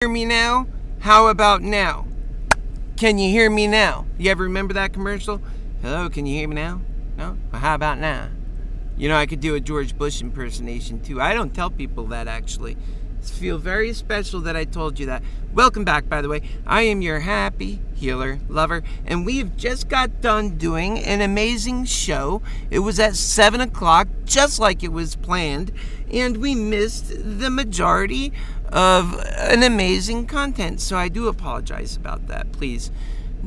Hear me now? How about now? Can you hear me now? You ever remember that commercial? Hello, can you hear me now? No? Well, how about now? You know, I could do a George Bush impersonation too. I don't tell people that actually. I feel very special that I told you that. Welcome back, by the way. I am your happy healer lover, and we've just got done doing an amazing show. It was at 7 o'clock, just like it was planned, and we missed the majority of an amazing content. So I do apologize about that. Please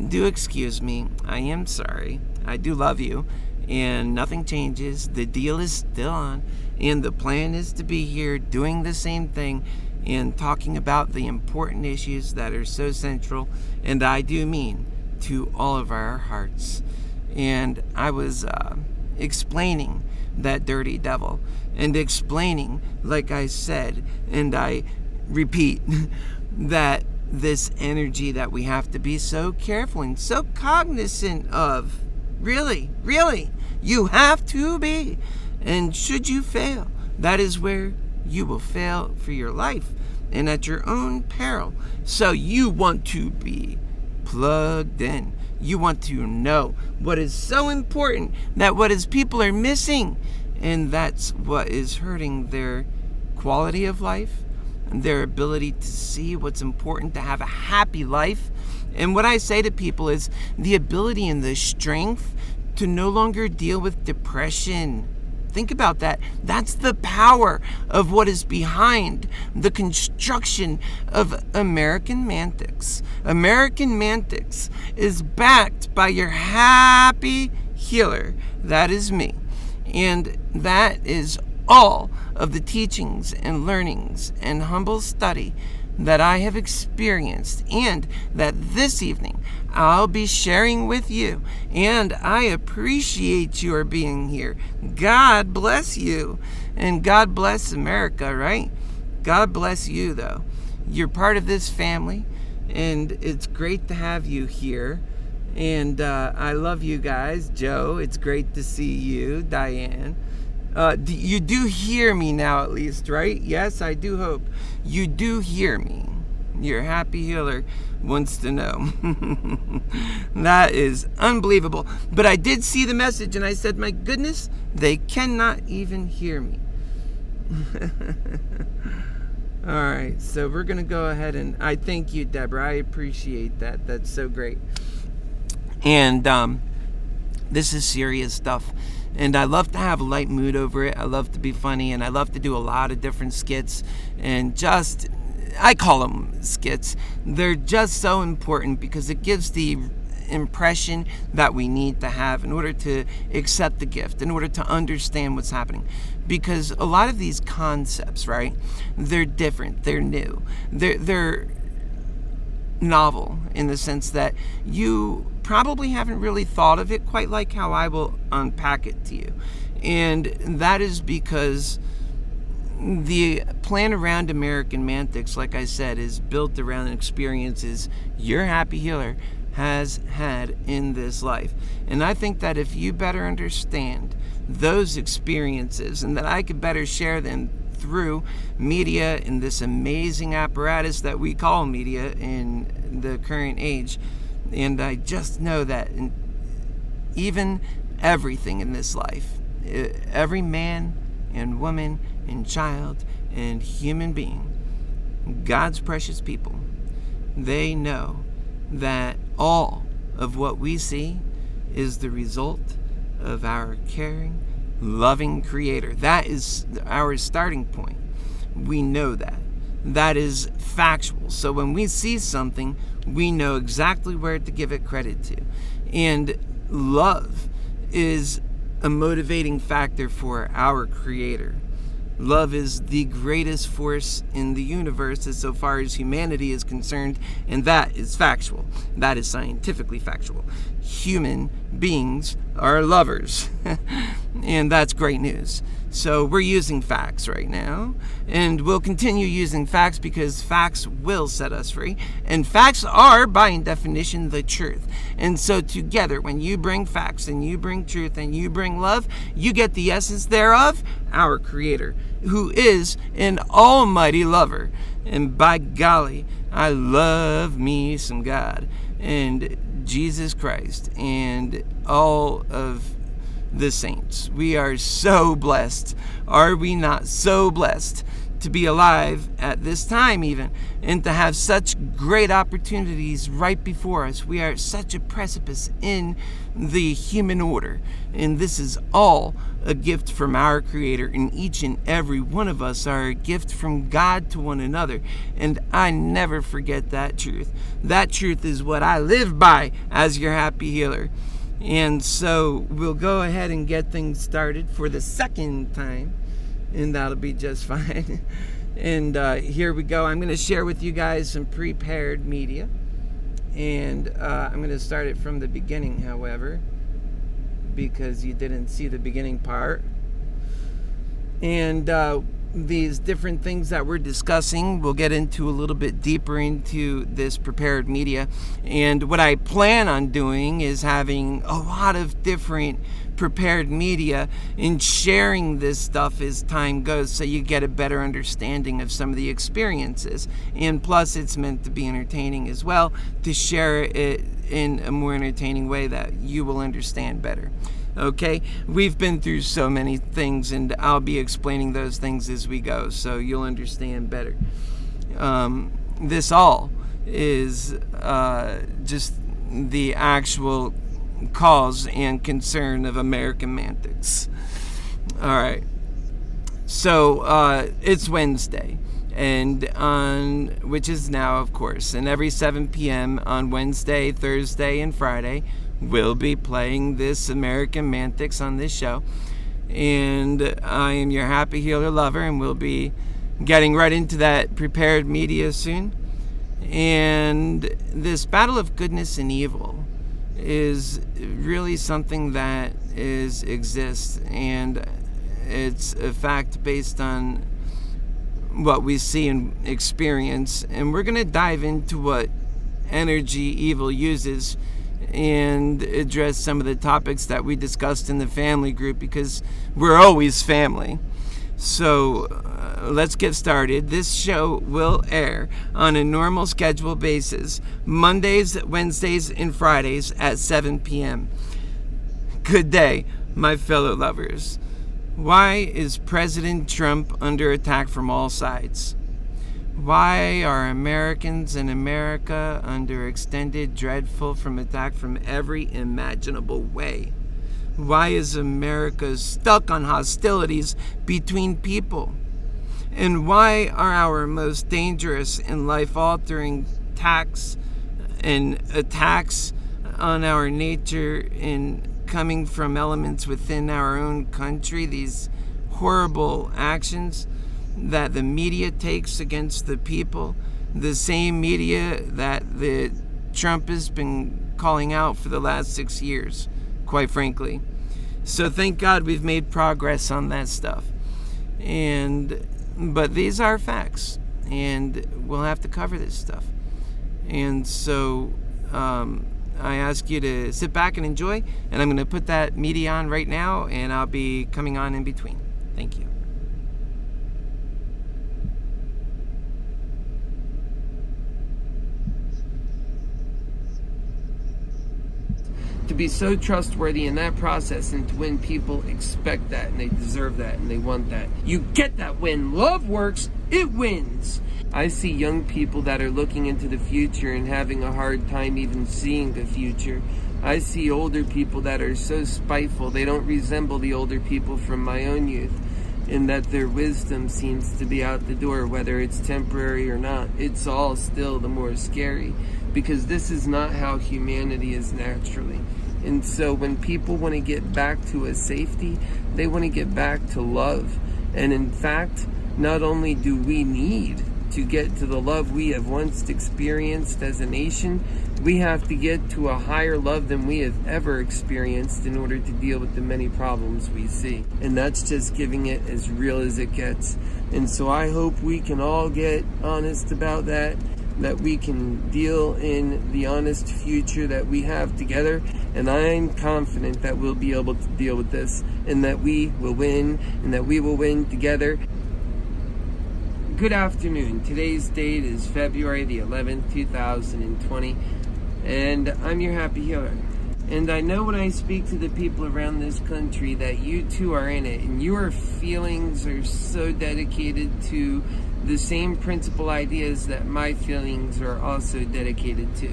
do excuse me. I am sorry. I do love you, and nothing changes. The deal is still on, and the plan is to be here doing the same thing and talking about the important issues that are so central, and I do mean to all of our hearts. And I was explaining that dirty devil, and explaining, like I said, and I repeat, that this energy that we have to be so careful and so cognizant of. Really, you have to be. And should you fail, that is where you will fail for your life and at your own peril. So you want to be plugged in. You want to know what is so important, that what is people are missing, and that's what is hurting their quality of life, their ability to see what's important to have a happy life. And what I say to people is the ability and the strength to no longer deal with depression. Think about that. That's the power of what is behind the construction of American Mantics. American Mantics is backed by your happy healer. That is me. And that is all of the teachings and learnings and humble study that I have experienced, and that this evening I'll be sharing with you. And I appreciate your being here. God bless you, and God bless America, right? God bless you, though. You're part of this family, and it's great to have you here. And I love you guys. Joe, it's great to see you. Diane. You do hear me now, at least, right? Yes, I do hope you do hear me. Your happy healer wants to know. That is unbelievable. But I did see the message, and I said, my goodness, they cannot even hear me. All right, so we're going to go ahead, and I thank you, Deborah. I appreciate that. That's so great. And this is serious stuff. And I love to have a light mood over it. I love to be funny, and I love to do a lot of different skits. And I call them skits. They're just so important because it gives the impression that we need to have in order to accept the gift, in order to understand what's happening. Because a lot of these concepts, right, they're different, they're new, they're novel in the sense that you probably haven't really thought of it quite like how I will unpack it to you. And that is because the plan around American Mantics, like I said, is built around experiences your happy healer has had in this life. And I think that if you better understand those experiences, and that I could better share them through media in this amazing apparatus that we call media in the current age. And I just know that even everything in this life, every man and woman and child and human being, God's precious people, they know that all of what we see is the result of our caring, loving Creator. That is our starting point. We know that. That is factual. So when we see something, we know exactly where to give it credit to. And love is a motivating factor for our Creator. Love is the greatest force in the universe as so far as humanity is concerned, and that is factual. That is scientifically factual. Human beings are lovers. And that's great news. So we're using facts right now, and we'll continue using facts because facts will set us free. And facts are, by definition, the truth. And so together, when you bring facts and you bring truth and you bring love, you get the essence thereof, our Creator, who is an almighty lover. And by golly, I love me some God and Jesus Christ and all of the saints. We are so blessed. Are we not so blessed to be alive at this time even, and to have such great opportunities right before us? We are at such a precipice in the human order, and this is all a gift from our Creator, and each and every one of us are a gift from God to one another. And I never forget that truth. That truth is what I live by as your happy healer. And so we'll go ahead and get things started for the second time, and that'll be just fine. And here we go. I'm going to share with you guys some prepared media, and I'm going to start it from the beginning, however, because you didn't see the beginning part. And these different things that we're discussing, we'll get into a little bit deeper into this prepared media. And what I plan on doing is having a lot of different prepared media and sharing this stuff as time goes, so you get a better understanding of some of the experiences. And plus, it's meant to be entertaining as well, to share it in a more entertaining way that you will understand better. Okay, we've been through so many things, and I'll be explaining those things as we go, so you'll understand better. This all is just the actual cause and concern of American Mantics. All right, so it's Wednesday, and which is now, of course, and every 7 p.m. on Wednesday, Thursday, and Friday, we'll be playing this American Mantics on this show. And I am your happy healer lover, and we'll be getting right into that prepared media soon. And this battle of goodness and evil is really something that exists, and it's a fact based on what we see and experience. And we're going to dive into what energy evil uses and address some of the topics that we discussed in the family group, because we're always family. So let's get started. This show will air on a normal schedule basis, Mondays, Wednesdays, and Fridays at 7 p.m. Good day, my fellow lovers. Why is President Trump under attack from all sides? Why are Americans in America under extended dreadful from attack from every imaginable way? Why is America stuck on hostilities between people? And why are our most dangerous and life-altering attacks on our nature and coming from elements within our own country, these horrible actions that the media takes against the people, the same media that the Trump has been calling out for the last 6 years, quite frankly. So thank God we've made progress on that stuff. But these are facts, and we'll have to cover this stuff. And so I ask you to sit back and enjoy, and I'm going to put that media on right now, and I'll be coming on in between. Thank you. To be so trustworthy in that process, and to win, people expect that, and they deserve that, and they want that. You get that when love works, it wins. I see young people that are looking into the future and having a hard time even seeing the future. I see older people that are so spiteful, they don't resemble the older people from my own youth, in that their wisdom seems to be out the door, whether it's temporary or not. It's all still the more scary, because this is not how humanity is naturally. And so when people want to get back to a safety, they want to get back to love. And in fact, not only do we need to get to the love we have once experienced as a nation, we have to get to a higher love than we have ever experienced in order to deal with the many problems we see. And that's just giving it as real as it gets. And so I hope we can all get honest about that we can deal in the honest future that we have together. And I'm confident that we'll be able to deal with this, and that we will win, and that we will win together. Good afternoon. Today's date is February the 11th, 2020, and I'm your happy healer. And I know when I speak to the people around this country that you too are in it, and your feelings are so dedicated to the same principal ideas that my feelings are also dedicated to.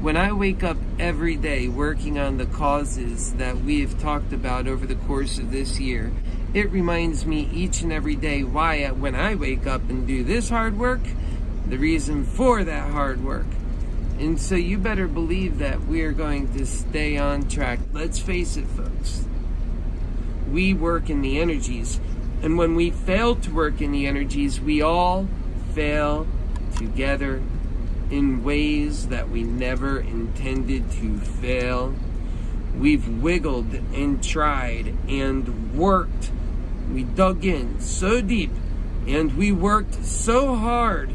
When I wake up every day working on the causes that we have talked about over the course of this year, it reminds me each and every day why when I wake up and do this hard work, the reason for that hard work. And so you better believe that we are going to stay on track. Let's face it, folks. We work in the energies. And when we fail to work in the energies, we all fail together in ways that we never intended to fail. We've wiggled and tried and worked. We dug in so deep and we worked so hard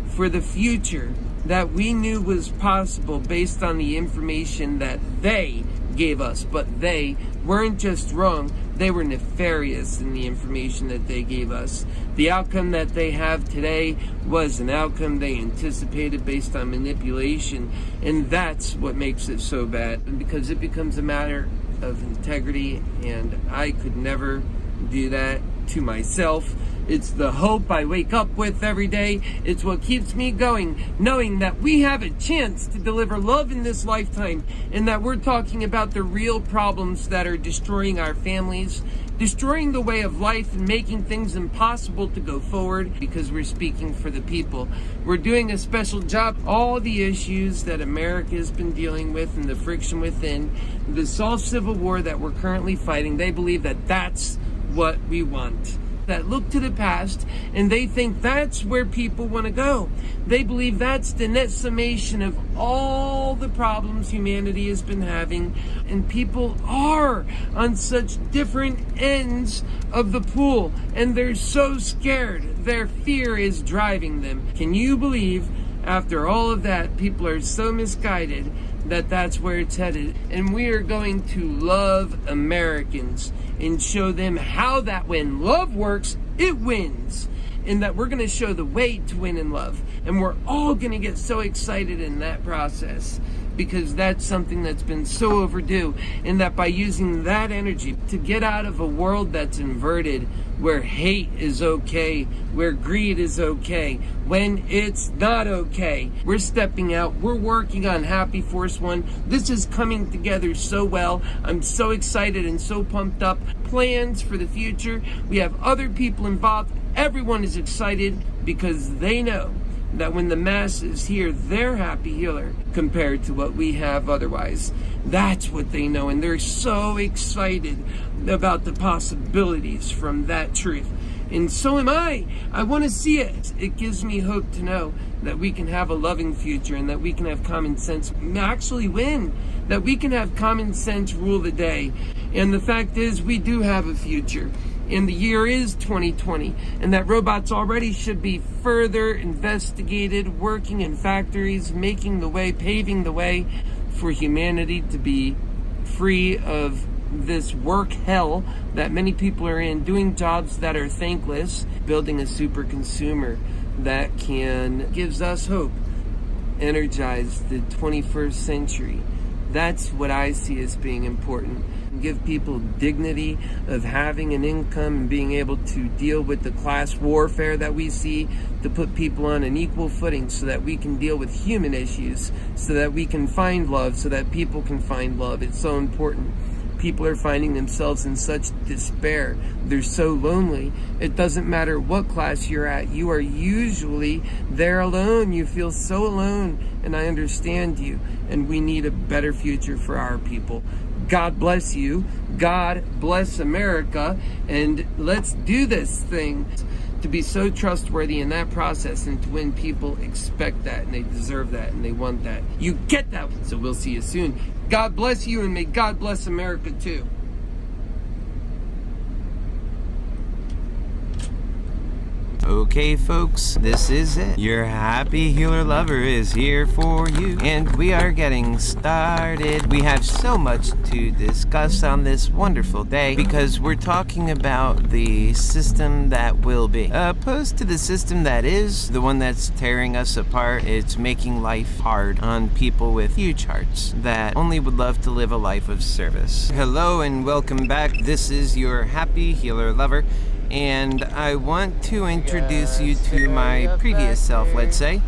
for the future that we knew was possible based on the information that they gave us. But they weren't just wrong, they were nefarious in the information that they gave us. The outcome that they have today was an outcome they anticipated based on manipulation, and that's what makes it so bad, because it becomes a matter of integrity, and I could never do that to myself. It's the hope I wake up with every day. It's what keeps me going, knowing that we have a chance to deliver love in this lifetime, and that we're talking about the real problems that are destroying our families, destroying the way of life, and making things impossible to go forward, because we're speaking for the people. We're doing a special job. All the issues that America has been dealing with and the friction within, the soft civil war that we're currently fighting, they believe that that's what we want. That look to the past, and they think that's where people want to go. They believe that's the net summation of all the problems humanity has been having, and people are on such different ends of the pool, and they're so scared. Their fear is driving them. Can you believe, after all of that, people are so misguided that that's where it's headed? And we are going to love Americans and show them how that when love works, it wins. And that we're going to show the way to win in love. And we're all going to get so excited in that process, because that's something that's been so overdue. And that by using that energy to get out of a world that's inverted, where hate is okay, where greed is okay, when it's not okay, we're stepping out. We're working on Happy Force One. This is coming together so well. I'm so excited and so pumped up. Plans for the future. We have other people involved. Everyone is excited because they know that when the masses hear their happy healer compared to what we have otherwise, that's what they know, and they're so excited about the possibilities from that truth. And so am I. I want to see it. It gives me hope to know that we can have a loving future, and that we can have common sense actually win, that we can have common sense rule the day. And the fact is, we do have a future. And the year is 2020, and that robots already should be further investigated, working in factories, making the way, paving the way for humanity to be free of this work hell that many people are in, doing jobs that are thankless, building a super consumer that gives us hope, energize the 21st century. That's what I see as being important. Give people dignity of having an income and being able to deal with the class warfare that we see, to put people on an equal footing so that we can deal with human issues, so that we can find love, so that people can find love. It's so important. People are finding themselves in such despair. They're so lonely. It doesn't matter what class you're at. You are usually there alone. You feel so alone, and I understand you. And we need a better future for our people. God bless you. God bless America. And let's do this thing. to be so trustworthy in that process and to when people expect that and they deserve that and they want that. You get that. So we'll see you soon. God bless you, and may God bless America too. Okay, folks, this is it. Your happy healer lover is here for you, and we are getting started. We have so much to discuss on this wonderful day because we're talking about the system that will be, opposed to the system that is, the one that's tearing us apart. It's making life hard on people with huge hearts that only would love to live a life of service. Hello and welcome back. This is your happy healer lover. And I want to introduce you to my previous self, let's say.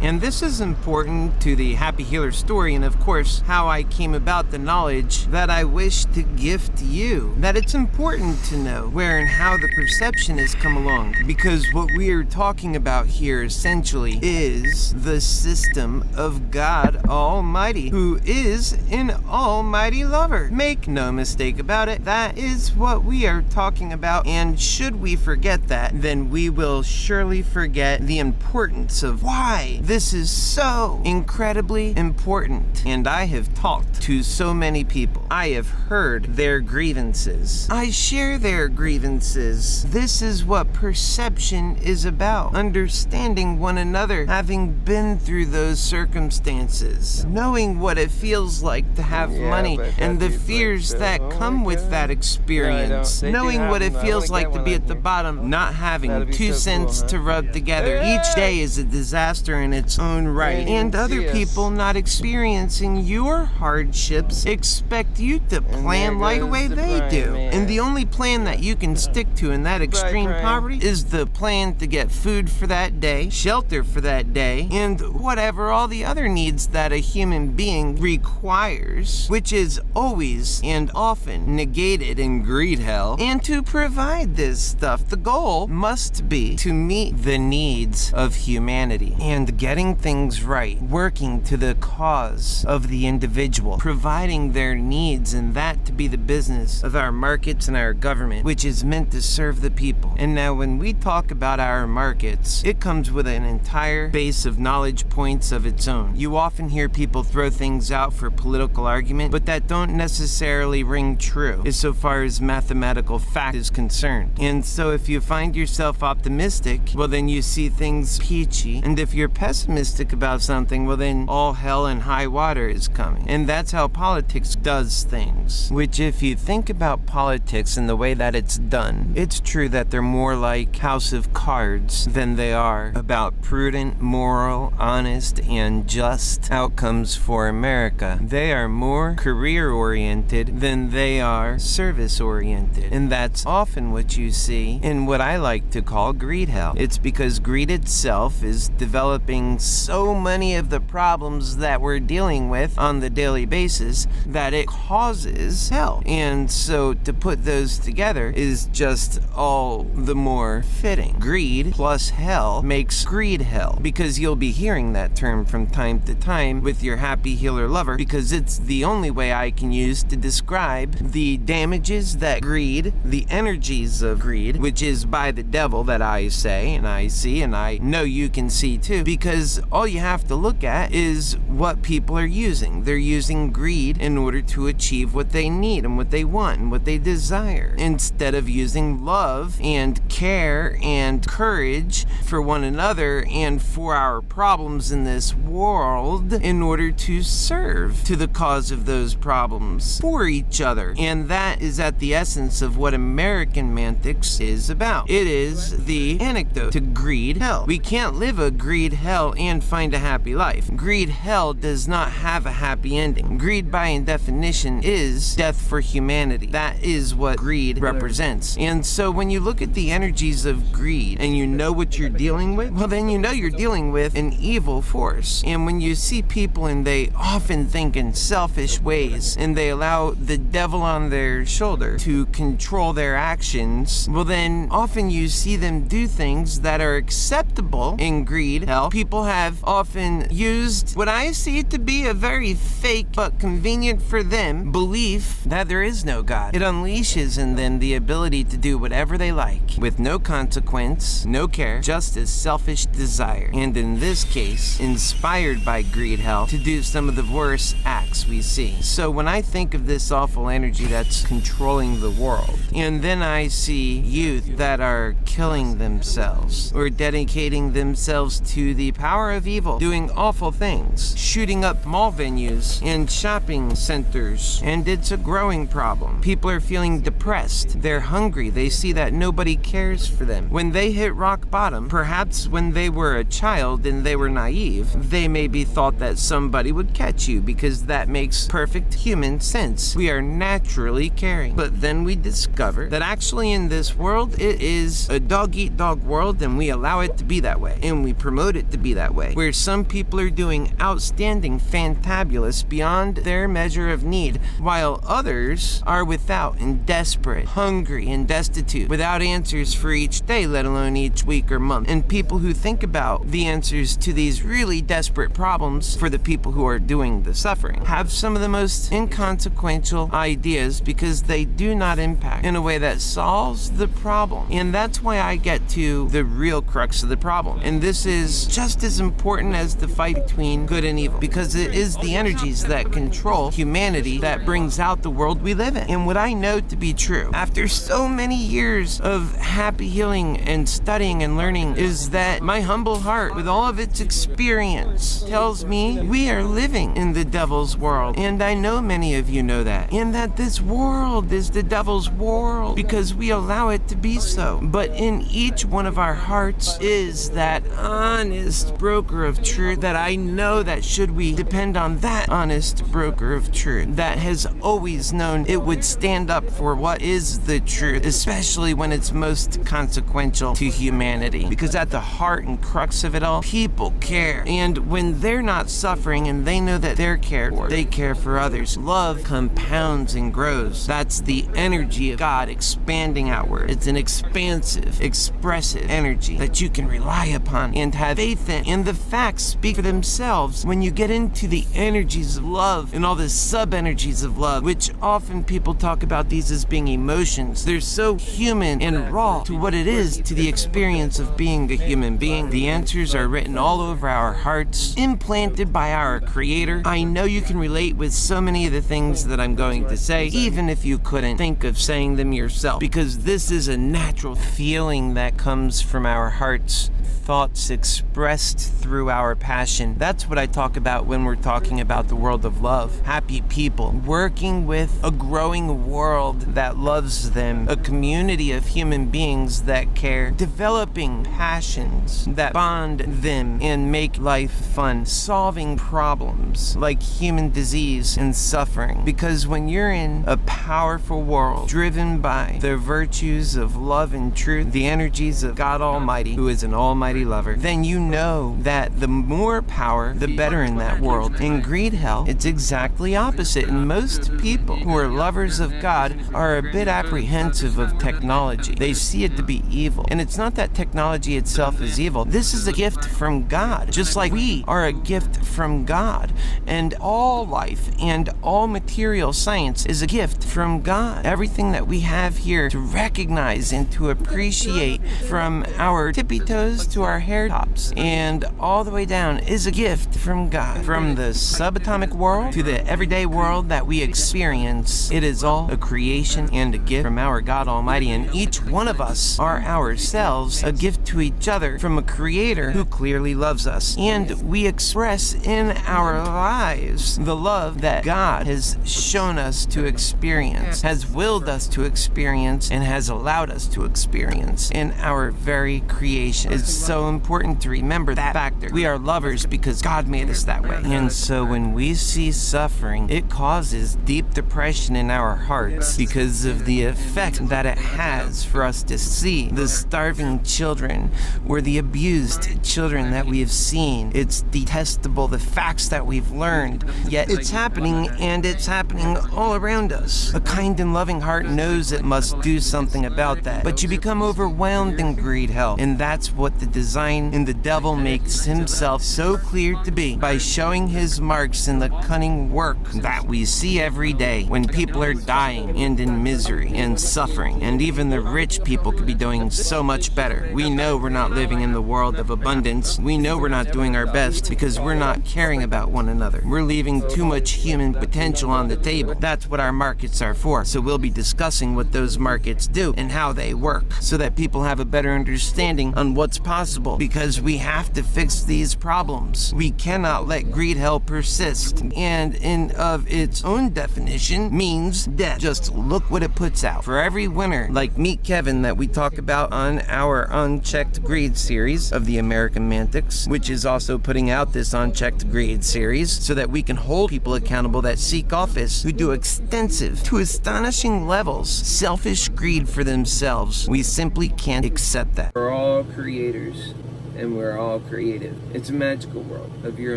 And this is important to the happy healer story, and of course how I came about the knowledge that I wish to gift you. That it's important to know where and how the perception has come along, because what we are talking about here essentially is the system of God Almighty, who is an almighty lover. Make no mistake about it, that is what we are talking about, and should we forget that, then we will surely forget the importance of why this is so incredibly important. And I have talked to so many people. I have heard their grievances. I share their grievances. This is what perception is about. Understanding one another, having been through those circumstances, knowing what it feels like to have money and the fears that come with that experience, knowing what it feels like to be at the bottom, not having 2 cents to rub together. Each day is a disaster in its own right, and other people not experiencing your hardships expect you to plan life the way they do. And the only plan that you can stick to in that extreme poverty is the plan to get food for that day, shelter for that day, and whatever all the other needs that a human being requires, which is always and often negated in greed hell. And to provide this stuff, the goal must be to meet the needs of humanity and getting things right, working to the cause of the individual, providing their needs, and that to be the business of our markets and our government, which is meant to serve the people. And now when we talk about our markets, it comes with an entire base of knowledge points of its own. You often hear people throw things out for political argument, but that don't necessarily ring true insofar as mathematical fact is concerned. And so if you find yourself optimistic, well then you see things peachy, and if you're pessimistic about something, well then all hell and high water is coming. And that's how politics does things. Which, if you think about politics and the way that it's done, it's true that they're more like House of Cards than they are about prudent, moral, honest, and just outcomes for America. They are more career-oriented than they are service-oriented. And that's often what you see in what I like to call greed hell. It's because greed itself is developing so many of the problems that we're dealing with on the daily basis that it causes hell. And so to put those together is just all the more fitting. Greed plus hell makes greed hell, because you'll be hearing that term from time to time with your happy healer lover, because it's the only way I can use to describe the damages that greed, the energies of greed, which is by the devil that I say and I see and I know you can see too, because all you have to look at is what people are using. They're using greed in order to achieve what they need and what they want and what they desire, instead of using love and care and courage for one another and for our problems in this world in order to serve to the cause of those problems for each other. And that is at the essence of what American Mantics is about. It is the antidote to greed hell. We can't live a greed hell and find a happy life. Greed hell does not have a happy ending. Greed by definition is death for humanity. That is what greed represents. And so when you look at the energies of greed and you know what you're dealing with, well then you know you're dealing with an evil force. And when you see people and they often think in selfish ways and they allow the devil on their shoulder to control their actions, well then often you see them do things that are acceptable in greed hell. People people have often used what I see to be a very fake but convenient for them belief that there is no God. It unleashes in them the ability to do whatever they like with no consequence, no care, just a selfish desire. And in this case, inspired by greed hell to do some of the worst acts we see. So when I think of this awful energy that's controlling the world, and then I see youth that are killing themselves or dedicating themselves to the power of evil, doing awful things, shooting up mall venues and shopping centers, and it's a growing problem. People are feeling depressed. They're hungry. They see that nobody cares for them. When they hit rock bottom, perhaps when they were a child and they were naive, they maybe thought that somebody would catch you because that makes perfect human sense. We are naturally caring. But then we discover that actually in this world, it is a dog-eat-dog world, and we allow it to be that way. And we promote it to be that way. Where some people are doing outstanding, fantabulous, beyond their measure of need, while others are without and desperate, hungry and destitute, without answers for each day, let alone each week or month. And people who think about the answers to these really desperate problems for the people who are doing the suffering have some of the most inconsequential ideas because they do not impact in a way that solves the problem. And that's why I get to the real crux of the problem. And this is just as important as the fight between good and evil, because it is the energies that control humanity that brings out the world we live in. And what I know to be true, after so many years of happy healing and studying and learning, is that my humble heart, with all of its experience, tells me we are living in the devil's world. And I know many of you know that. And that this world is the devil's world because we allow it to be so. But in each one of our hearts is that honest broker of truth that I know that should we depend on that honest broker of truth that has always known it would stand up for what is the truth, especially when it's most consequential to humanity. Because at the heart and crux of it all, people care. And when they're not suffering and they know that they're cared for, they care for others. Love compounds and grows. That's the energy of God expanding outward. It's an expansive, expressive energy that you can rely upon and have faith in. And the facts speak for themselves when you get into the energies of love and all the sub-energies of love, which often people talk about these as being emotions. They're so human and raw to what it is to the experience of being a human being. The answers are written all over our hearts, implanted by our Creator. I know you can relate with so many of the things that I'm going to say, even if you couldn't think of saying them yourself, because this is a natural feeling that comes from our hearts, thoughts expressed through our passion. That's what I talk about when we're talking about the world of love. Happy people working with a growing world that loves them, a community of human beings that care, developing passions that bond them and make life fun, solving problems like human disease and suffering. Because when you're in a powerful world driven by the virtues of love and truth, the energies of God Almighty, who is an almighty lover, then you know that the more power, the better in that world. In greed hell, it's exactly opposite. And most people who are lovers of God are a bit apprehensive of technology. They see it to be evil. And it's not that technology itself is evil. This is a gift from God, just like we are a gift from God. And all life and all material science is a gift from God. Everything that we have here to recognize and to appreciate, from our tippy toes to our hair tops and all the way down, is a gift from God. From the subatomic world to the everyday world that we experience, it is all a creation and a gift from our God Almighty. And each one of us are ourselves a gift to each other from a Creator who clearly loves us. And we express in our lives the love that God has shown us to experience, has willed us to experience, and has allowed us to experience in our very creation. It's so important to remember that factor. We are lovers because God made us that way. And so when we see suffering, it causes deep depression in our hearts because of the effect that it has for us to see the starving children or the abused children that we have seen. It's detestable, the facts that we've learned, yet it's happening, and it's happening all around us. A kind and loving heart knows it must do something about that, but you become overwhelmed in greed hell, and that's what the design in the devil makes himself so clear to be by showing his marks in the cunning work that we see every day when people are dying and in misery and suffering, and even the rich people could be doing so much better. We know we're not living in the world of abundance. We know we're not doing our best because we're not caring about one another. We're leaving too much human potential on the table. That's what our markets are for. So we'll be discussing what those markets do and how they work so that people have a better understanding on what's possible, because we have to fix these problems. We cannot let greed hell persist, and in of its own definition means death. Just look what it puts out. For every winner like Meet Kevin that we talk about on our Unchecked Greed series of the American Mantics, which is also putting out this Unchecked Greed series so that we can hold people accountable that seek office who do extensive to astonishing levels selfish greed for themselves. We simply can't accept that. We're all creators and we're all creative. It's a magical world of your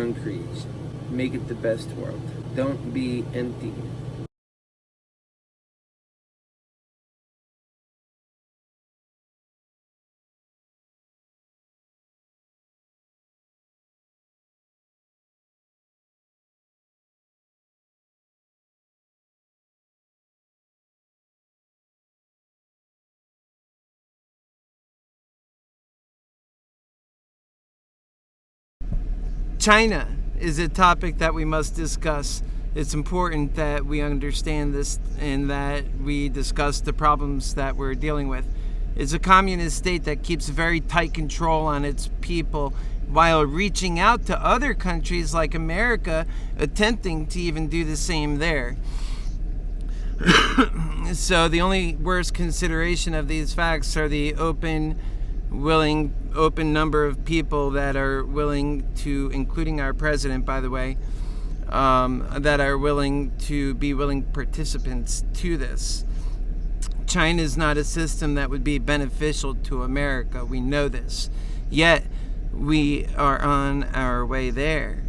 own creation. Make it the best world. Don't be empty. China is a topic that we must discuss. It's important that we understand this and that we discuss the problems that we're dealing with. It's a communist state that keeps very tight control on its people while reaching out to other countries like America, attempting to even do the same there. So the only worst consideration of these facts are the open number of people that are willing to, including our president, by the way, that are willing to be willing participants to this. China is not a system that would be beneficial to America. We know this. Yet, we are on our way there.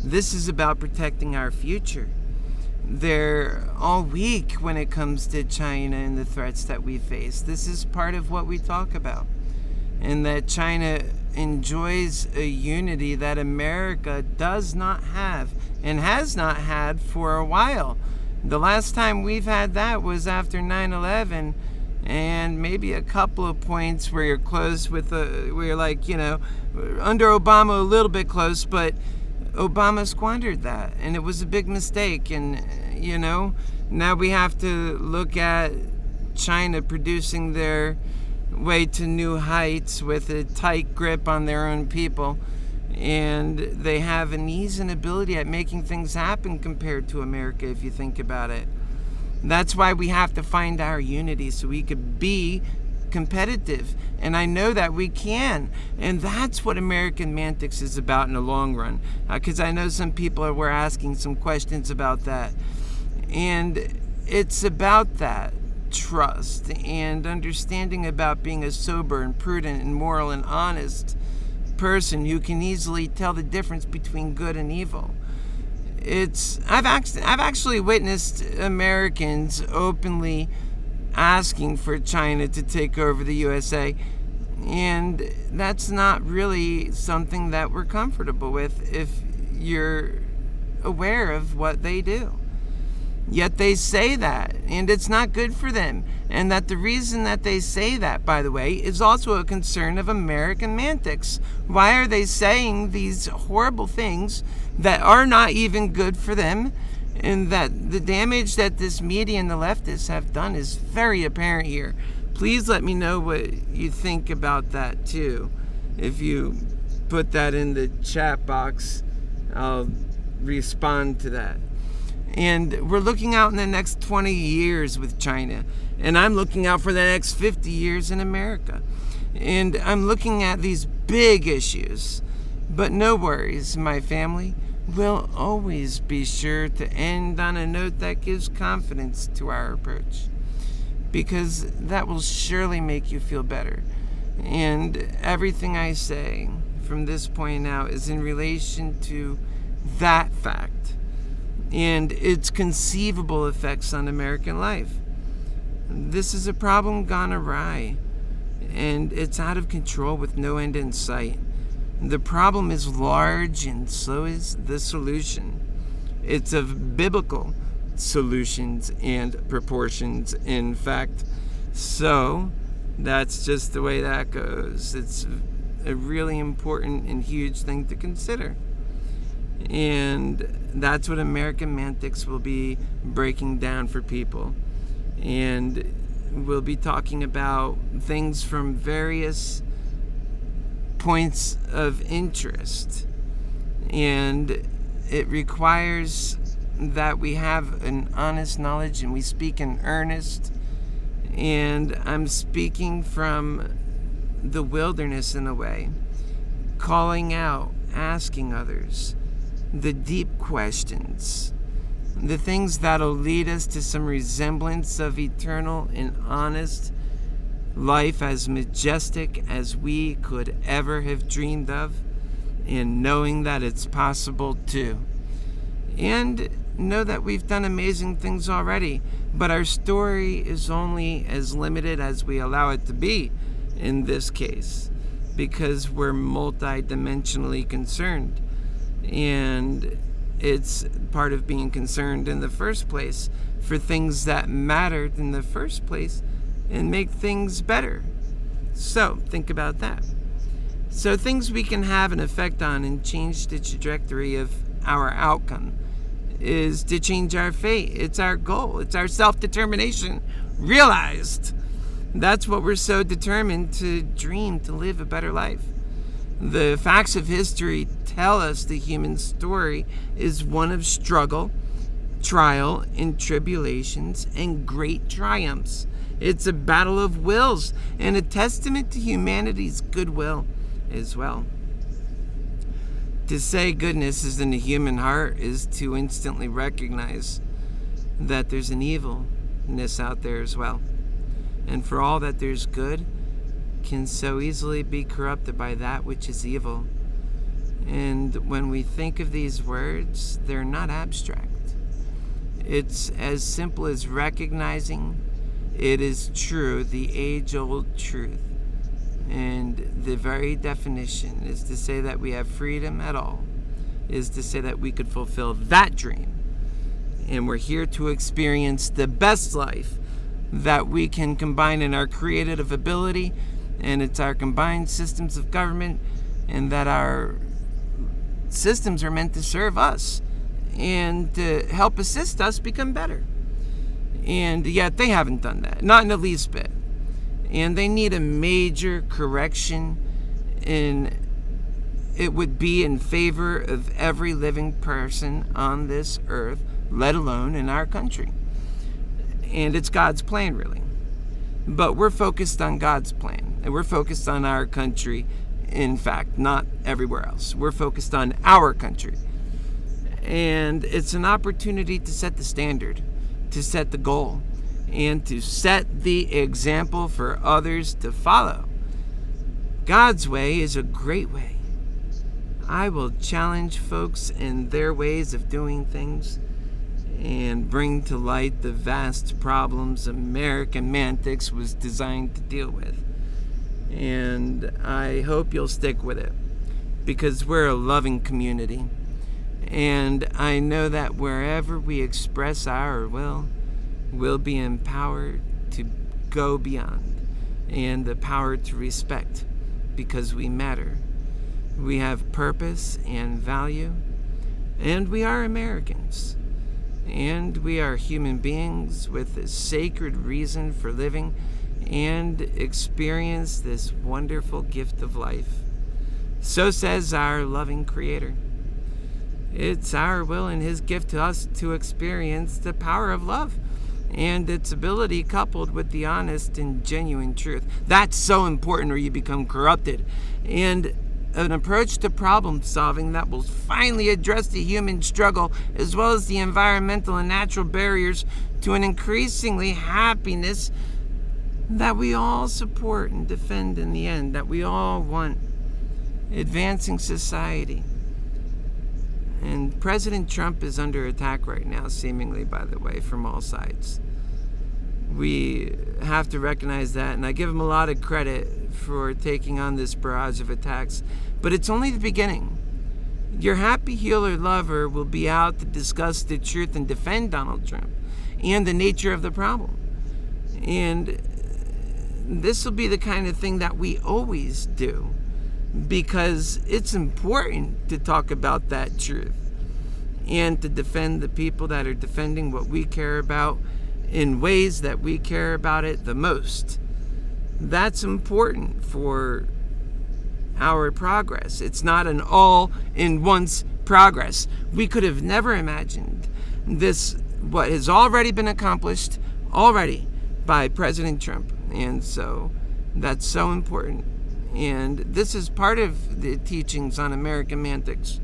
This is about protecting our future. They're all weak when it comes to China and the threats that we face. This is part of what we talk about. And that China enjoys a unity that America does not have and has not had for a while. The last time we've had that was after 9/11, and maybe a couple of points where you're close with where you're like, under Obama a little bit close, but Obama squandered that, and it was a big mistake. And now we have to look at China producing their way to new heights with a tight grip on their own people, and they have an ease and ability at making things happen compared to America, if you think about it. That's why we have to find our unity so we could be competitive, and I know that we can, and that's what American Mantics is about in the long run, because I know some people were asking some questions about that, and it's about that trust and understanding about being a sober and prudent and moral and honest person who can easily tell the difference between good and evil. I've actually witnessed Americans openly asking for China to take over the USA, and that's not really something that we're comfortable with if you're aware of what they do. Yet they say that, and it's not good for them. And that the reason that they say that, by the way, is also a concern of American Mantics. Why are they saying these horrible things that are not even good for them? And that the damage that this media and the leftists have done is very apparent here. Please let me know what you think about that too. If you put that in the chat box, I'll respond to that. And we're looking out in the next 20 years with China. And I'm looking out for the next 50 years in America. And I'm looking at these big issues. But no worries, my family. We'll always be sure to end on a note that gives confidence to our approach. Because that will surely make you feel better. And everything I say from this point out is in relation to that fact and its conceivable effects on American life. This is a problem gone awry, and it's out of control with no end in sight. The problem is large, and so is the solution. It's of biblical solutions and proportions, in fact. So that's just the way that goes. It's a really important and huge thing to consider. And that's what American Mantics will be breaking down for people. And we'll be talking about things from various points of interest. And it requires that we have an honest knowledge and we speak in earnest. And I'm speaking from the wilderness in a way, calling out, asking others the deep questions, the things that'll lead us to some resemblance of eternal and honest life, as majestic as we could ever have dreamed of, and knowing that it's possible too. And know that we've done amazing things already, but our story is only as limited as we allow it to be in this case, because we're multidimensionally concerned. And it's part of being concerned in the first place for things that mattered in the first place and make things better. So think about that. So things we can have an effect on and change the trajectory of our outcome is to change our fate. It's our goal. It's our self-determination realized. That's what we're so determined to dream, to live a better life. The facts of history tell us the human story is one of struggle, trial, and tribulations, and great triumphs. It's a battle of wills and a testament to humanity's goodwill as well. To say goodness is in the human heart is to instantly recognize that there's an evilness out there as well. And for all that there's good can so easily be corrupted by that which is evil. And when we think of these words, they're not abstract. It's as simple as recognizing it is true, the age-old truth. And the very definition is to say that we have freedom at all, is to say that we could fulfill that dream. And we're here to experience the best life that we can combine in our creative ability, and it's our combined systems of government, and that our systems are meant to serve us and to help assist us become better. And yet they haven't done that, not in the least bit. And they need a major correction, and it would be in favor of every living person on this earth, let alone in our country. And it's God's plan, really. But we're focused on God's plan, and we're focused on our country, in fact, not everywhere else. We're focused on our country. And it's an opportunity to set the standard, to set the goal, and to set the example for others to follow. God's way is a great way. I will challenge folks in their ways of doing things and bring to light the vast problems American Mantics was designed to deal with. And I hope you'll stick with it, because we're a loving community. And I know that wherever we express our will, we'll be empowered to go beyond, and the power to respect, because we matter. We have purpose and value, and we are Americans. And we are human beings with a sacred reason for living and experience this wonderful gift of life. So says our loving Creator. It's our will and His gift to us to experience the power of love and its ability coupled with the honest and genuine truth. That's so important, or you become corrupted. And an approach to problem solving that will finally address the human struggle as well as the environmental and natural barriers to an increasingly happiness that we all support and defend in the end, that we all want. Advancing society. And President Trump is under attack right now, seemingly, by the way, from all sides. We have to recognize that, and I give him a lot of credit for taking on this barrage of attacks, but it's only the beginning. Your happy healer lover will be out to discuss the truth and defend Donald Trump and the nature of the problem. And this will be the kind of thing that we always do, because it's important to talk about that truth and to defend the people that are defending what we care about in ways that we care about it the most. That's important for our progress. It's not an all-in-once progress. We could have never imagined this, what has already been accomplished already by President Trump. And so that's so important. And this is part of the teachings on American Mantics.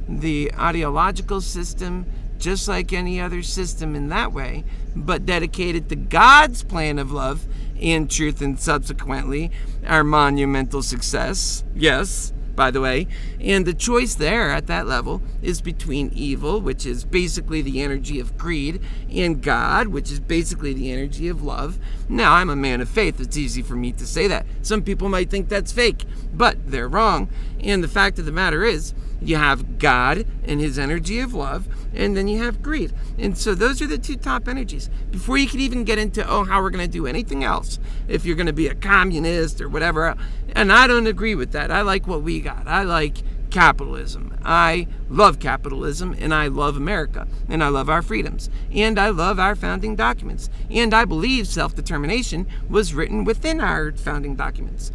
The ideological system, just like any other system in that way, but dedicated to God's plan of love and truth, and subsequently our monumental success. Yes, by the way. And the choice there at that level is between evil, which is basically the energy of greed, and God, which is basically the energy of love. Now, I'm a man of faith. It's easy for me to say that. Some people might think that's fake, but they're wrong. And the fact of the matter is, you have God and his energy of love, and then you have greed. And so those are the two top energies. Before you can even get into, how we're going to do anything else, if you're going to be a communist or whatever. And I don't agree with that. I like what we got. I like capitalism. I love capitalism, and I love America, and I love our freedoms, and I love our founding documents. And I believe self-determination was written within our founding documents.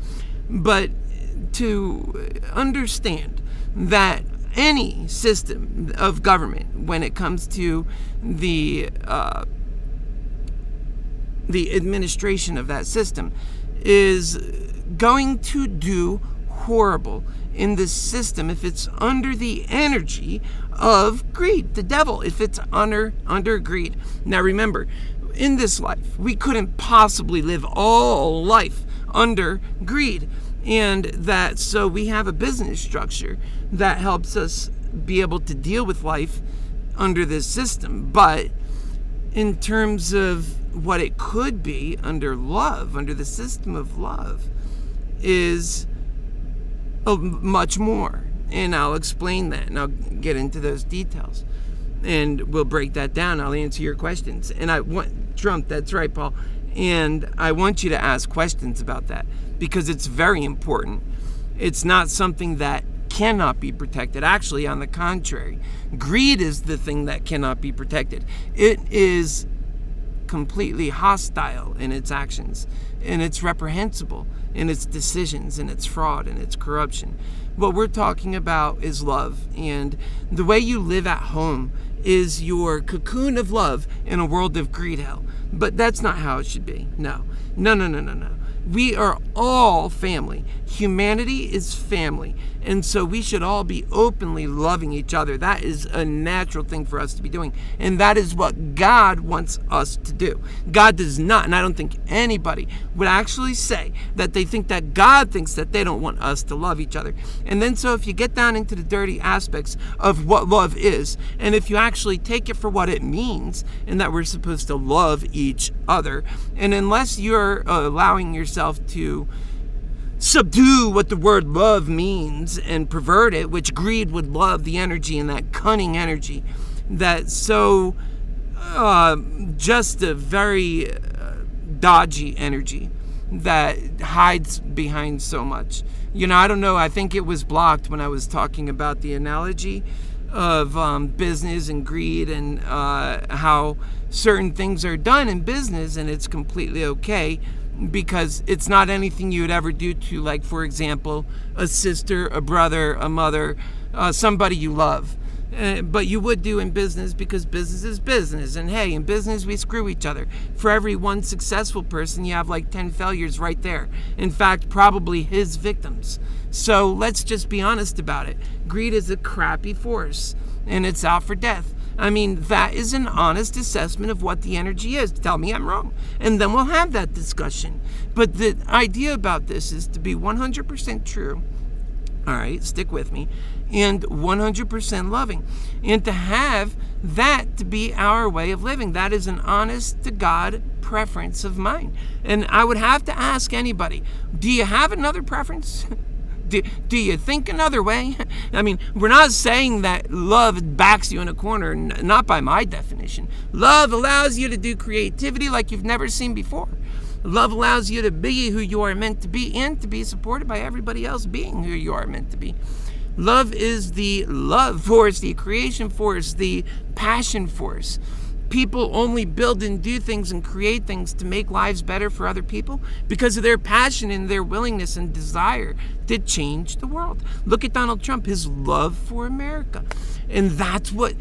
But to understand that any system of government, when it comes to the administration of that system, is going to do horrible in this system if it's under the energy of greed, the devil, if it's under greed. Now remember, in this life, we couldn't possibly live all life under greed. And that, so we have a business structure that helps us be able to deal with life under this system. But in terms of what it could be under love, under the system of love, is much more. And I'll explain that, and I'll get into those details. And we'll break that down. I'll answer your questions. And I want Trump, that's right, Paul. And I want you to ask questions about that, because it's very important. It's not something that cannot be protected. Actually, on the contrary, greed is the thing that cannot be protected. It is completely hostile in its actions, and it's reprehensible in its decisions, and its fraud, and its corruption. What we're talking about is love, and the way you live at home is your cocoon of love in a world of greed hell. But that's not how it should be. No. We are all family. Humanity is family. And so we should all be openly loving each other. That is a natural thing for us to be doing. And that is what God wants us to do. God does not, and I don't think anybody would actually say that they think that God thinks that they don't want us to love each other. And then so if you get down into the dirty aspects of what love is, and if you actually take it for what it means, and that we're supposed to love each other, and unless you're allowing yourself to subdue what the word love means and pervert it, which greed would love the energy, and that cunning energy, that so just a very dodgy energy that hides behind so much. I don't know, I think it was blocked when I was talking about the analogy of business and greed, and how certain things are done in business and it's completely okay, because it's not anything you would ever do to, like, for example, a sister, a brother, a mother, somebody you love. But you would do in business, because business is business. And hey, in business, we screw each other. For every one successful person, you have like 10 failures right there. In fact, probably his victims. So let's just be honest about it. Greed is a crappy force, and it's out for death. I mean, that is an honest assessment of what the energy is. Tell me I'm wrong, and then we'll have that discussion. But the idea about this is to be 100% true. All right, stick with me. And 100% loving. And to have that to be our way of living. That is an honest to God preference of mine. And I would have to ask anybody, do you have another preference? Do you think another way? I mean, we're not saying that love backs you in a corner, not by my definition. Love allows you to do creativity like you've never seen before. Love allows you to be who you are meant to be and to be supported by everybody else being who you are meant to be. Love is the love force, the creation force, the passion force. People only build and do things and create things to make lives better for other people because of their passion and their willingness and desire to change the world. Look at Donald Trump, his love for America. And that's what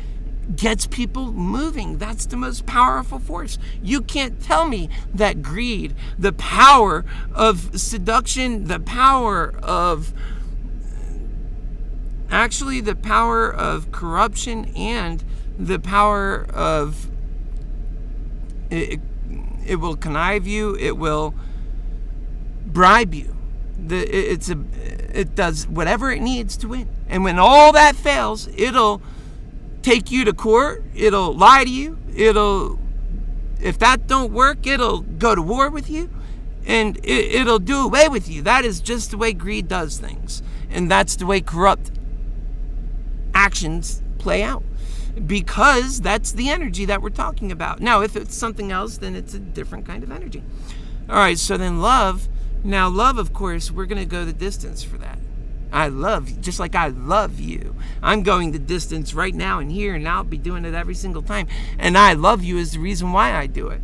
gets people moving. That's the most powerful force. You can't tell me that greed, the power of seduction, the power of corruption, and the power of it will connive you, it will bribe you. It does whatever it needs to win. And when all that fails, it'll take you to court, it'll lie to you, if that don't work, it'll go to war with you, and it'll do away with you. That is just the way greed does things. And that's the way corrupt actions play out, because that's the energy that we're talking about. Now, if it's something else, then it's a different kind of energy. All right, so then love. Now, love, of course, we're going to go the distance for that. I love you, just like I love you. I'm going the distance right now and here, and I'll be doing it every single time. And I love you is the reason why I do it.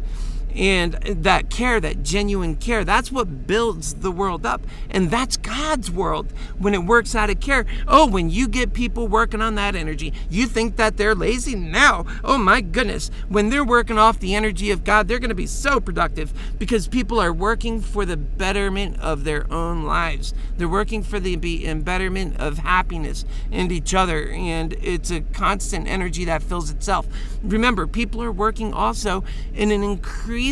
And that care, that genuine care, that's what builds the world up. And that's God's world when it works out of care. Oh, when you get people working on that energy, you think that they're lazy? No. Oh my goodness. When they're working off the energy of God, they're going to be so productive because people are working for the betterment of their own lives. They're working for the betterment of happiness and each other. And it's a constant energy that fills itself. Remember, people are working also in an increasingly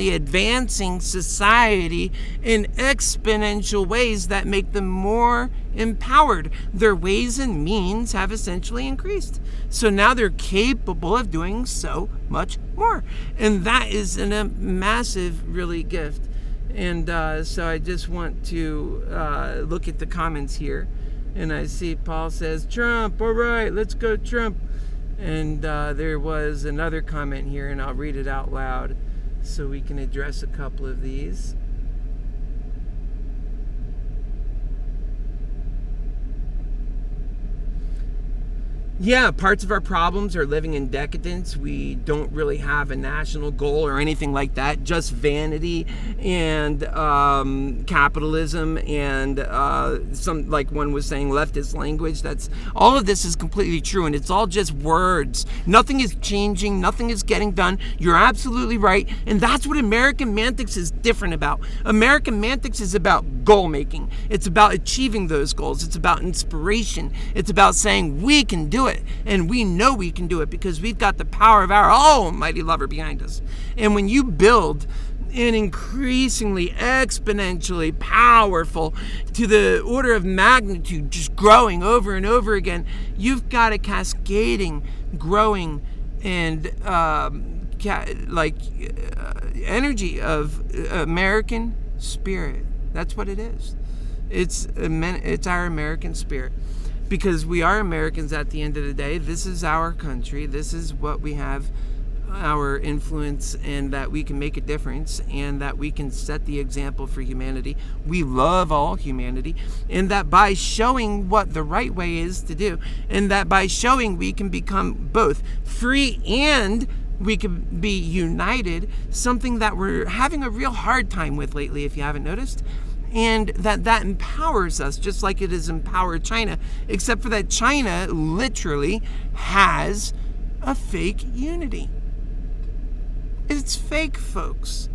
advancing society in exponential ways that make them more empowered. Their ways and means have essentially increased. So now they're capable of doing so much more. And that is a massive, really, gift. And so I just want to look at the comments here. And I see Paul says, Trump, all right, let's go Trump. And there was another comment here, and I'll read it out loud so we can address a couple of these. Yeah, parts of our problems are living in decadence. We don't really have a national goal or anything like that. Just vanity and capitalism and some, like one was saying, leftist language. That's all of this is completely true, and it's all just words. Nothing is changing. Nothing is getting done. You're absolutely right, and that's what American Mantics is different about. American Mantics is about goal making. It's about achieving those goals. It's about inspiration. It's about saying we can do it, and we know we can do it because we've got the power of our almighty lover behind us. And when you build an increasingly exponentially powerful to the order of magnitude, just growing over and over again, you've got a cascading, growing, and energy of American spirit. That's what it is. It's our American spirit. Because we are Americans at the end of the day. This is our country. This is what we have our influence, and that we can make a difference, and that we can set the example for humanity. We love all humanity, and that by showing what the right way is to do, and that by showing we can become both free and we can be united, something that we're having a real hard time with lately, if you haven't noticed. And that empowers us, just like it has empowered China, except for that China literally has a fake unity. It's fake, folks.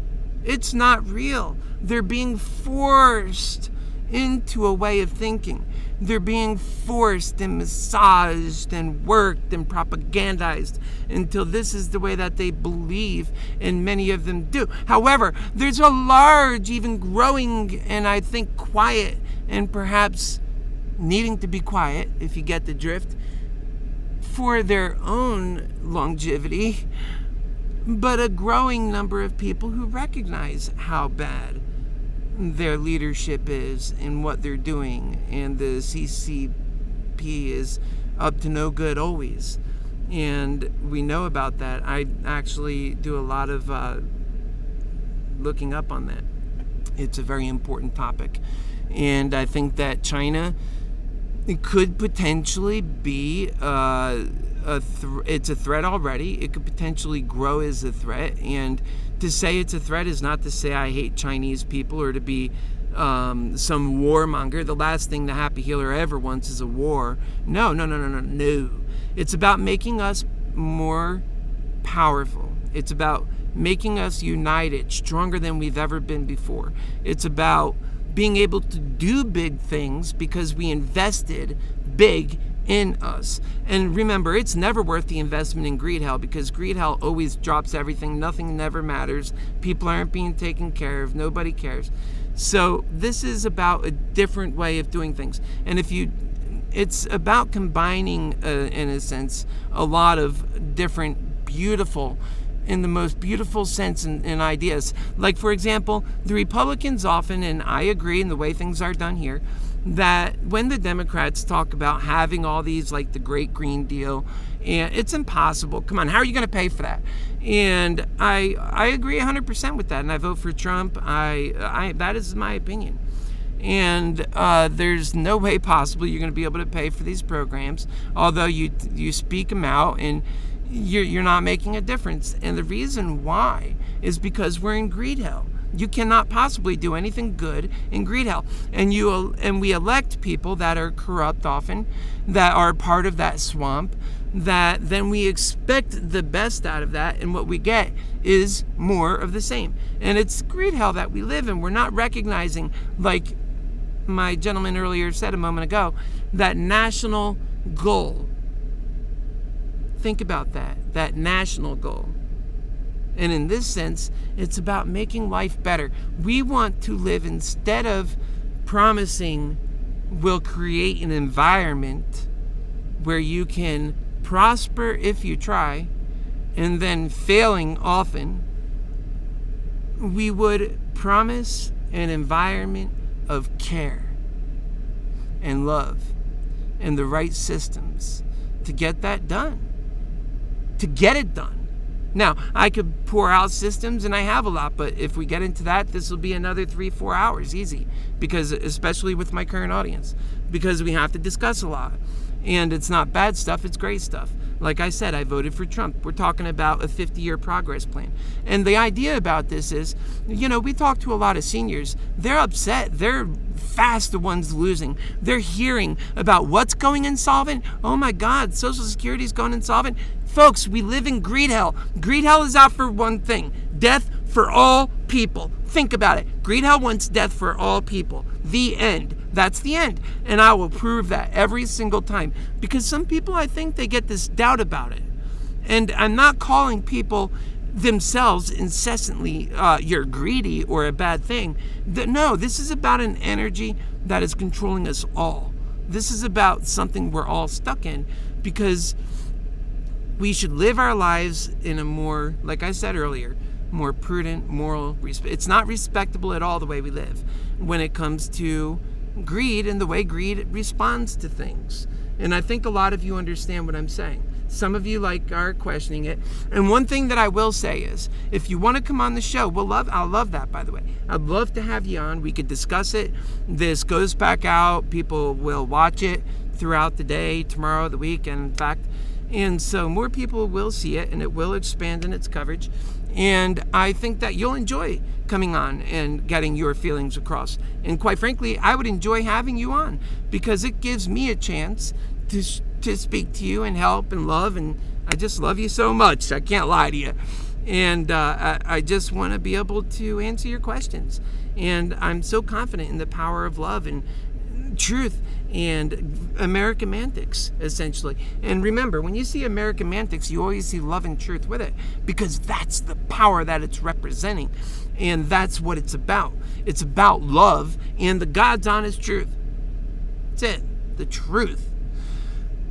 It's not real. They're being forced into a way of thinking. They're being forced and massaged and worked and propagandized until this is the way that they believe, and many of them do. However, there's a large, even growing, and I think quiet, and perhaps needing to be quiet, if you get the drift, for their own longevity, but a growing number of people who recognize how bad their leadership is and what they're doing, and the CCP is up to no good always. And we know about that. I actually do a lot of looking up on that. It's a very important topic. And I think that China could potentially be it's a threat already. It could potentially grow as a threat. And to say it's a threat is not to say I hate Chinese people or to be some warmonger. The last thing the happy healer ever wants is a war. No. It's about making us more powerful. It's about making us united, stronger than we've ever been before. It's about being able to do big things because we invested big in us. And remember, it's never worth the investment in greed hell, because greed hell always drops everything. Nothing never matters. People aren't being taken care of. Nobody cares. So this is about a different way of doing things. And it's about combining, in a sense, a lot of different beautiful, in the most beautiful sense in ideas. Like, for example, the Republicans often, and I agree in the way things are done here, that when the Democrats talk about having all these, like the Great Green Deal, and it's impossible. Come on, how are you going to pay for that? And I agree 100% with that, and I vote for Trump. That is my opinion. And there's no way possible you're going to be able to pay for these programs, although you speak them out and you're not making a difference. And the reason why is because we're in greed hell. You cannot possibly do anything good in greed hell. And we elect people that are corrupt often, that are part of that swamp, that then we expect the best out of that, and what we get is more of the same. And it's greed hell that we live in. We're not recognizing, like my gentleman earlier said a moment ago, that national goal. Think about that national goal. And in this sense, it's about making life better. We want to live, instead of promising we'll create an environment where you can prosper if you try, and then failing often, we would promise an environment of care and love and the right systems to get that done. To get it done. Now, I could pour out systems, and I have a lot, but if we get into that, this will be another 3-4 hours, easy, because especially with my current audience, because we have to discuss a lot. And it's not bad stuff, it's great stuff. Like I said, I voted for Trump. We're talking about a 50-year progress plan. And the idea about this is, we talk to a lot of seniors. They're upset. They're fast the ones losing. They're hearing about what's going insolvent. Oh my God, Social Security's going insolvent. Folks, we live in greed hell. Greed hell is out for one thing: death for all people. Think about it. Greed hell wants death for all people. The end. That's the end. And I will prove that every single time. Because some people, I think, they get this doubt about it. And I'm not calling people themselves incessantly, you're greedy or a bad thing. No, this is about an energy that is controlling us all. This is about something we're all stuck in, because we should live our lives in a more, like I said earlier, more prudent, moral respect. It's not respectable at all the way we live when it comes to greed and the way greed responds to things. And I think a lot of you understand what I'm saying. Some of you are questioning it. And one thing that I will say is, if you want to come on the show, I'll love that, by the way. I'd love to have you on. We could discuss it. This goes back out. People will watch it throughout the day, tomorrow, the week, and in fact. And so more people will see it, and it will expand in its coverage. And I think that you'll enjoy coming on and getting your feelings across. And quite frankly, I would enjoy having you on, because it gives me a chance to speak to you and help and love. And I just love you so much. I can't lie to you. And I just want to be able to answer your questions. And I'm so confident in the power of love and truth and Americamantics, essentially. And remember, when you see Americamantics, you always see love and truth with it, because that's the power that it's representing, and that's what it's about. It's about love and the God's honest truth. That's it, the truth.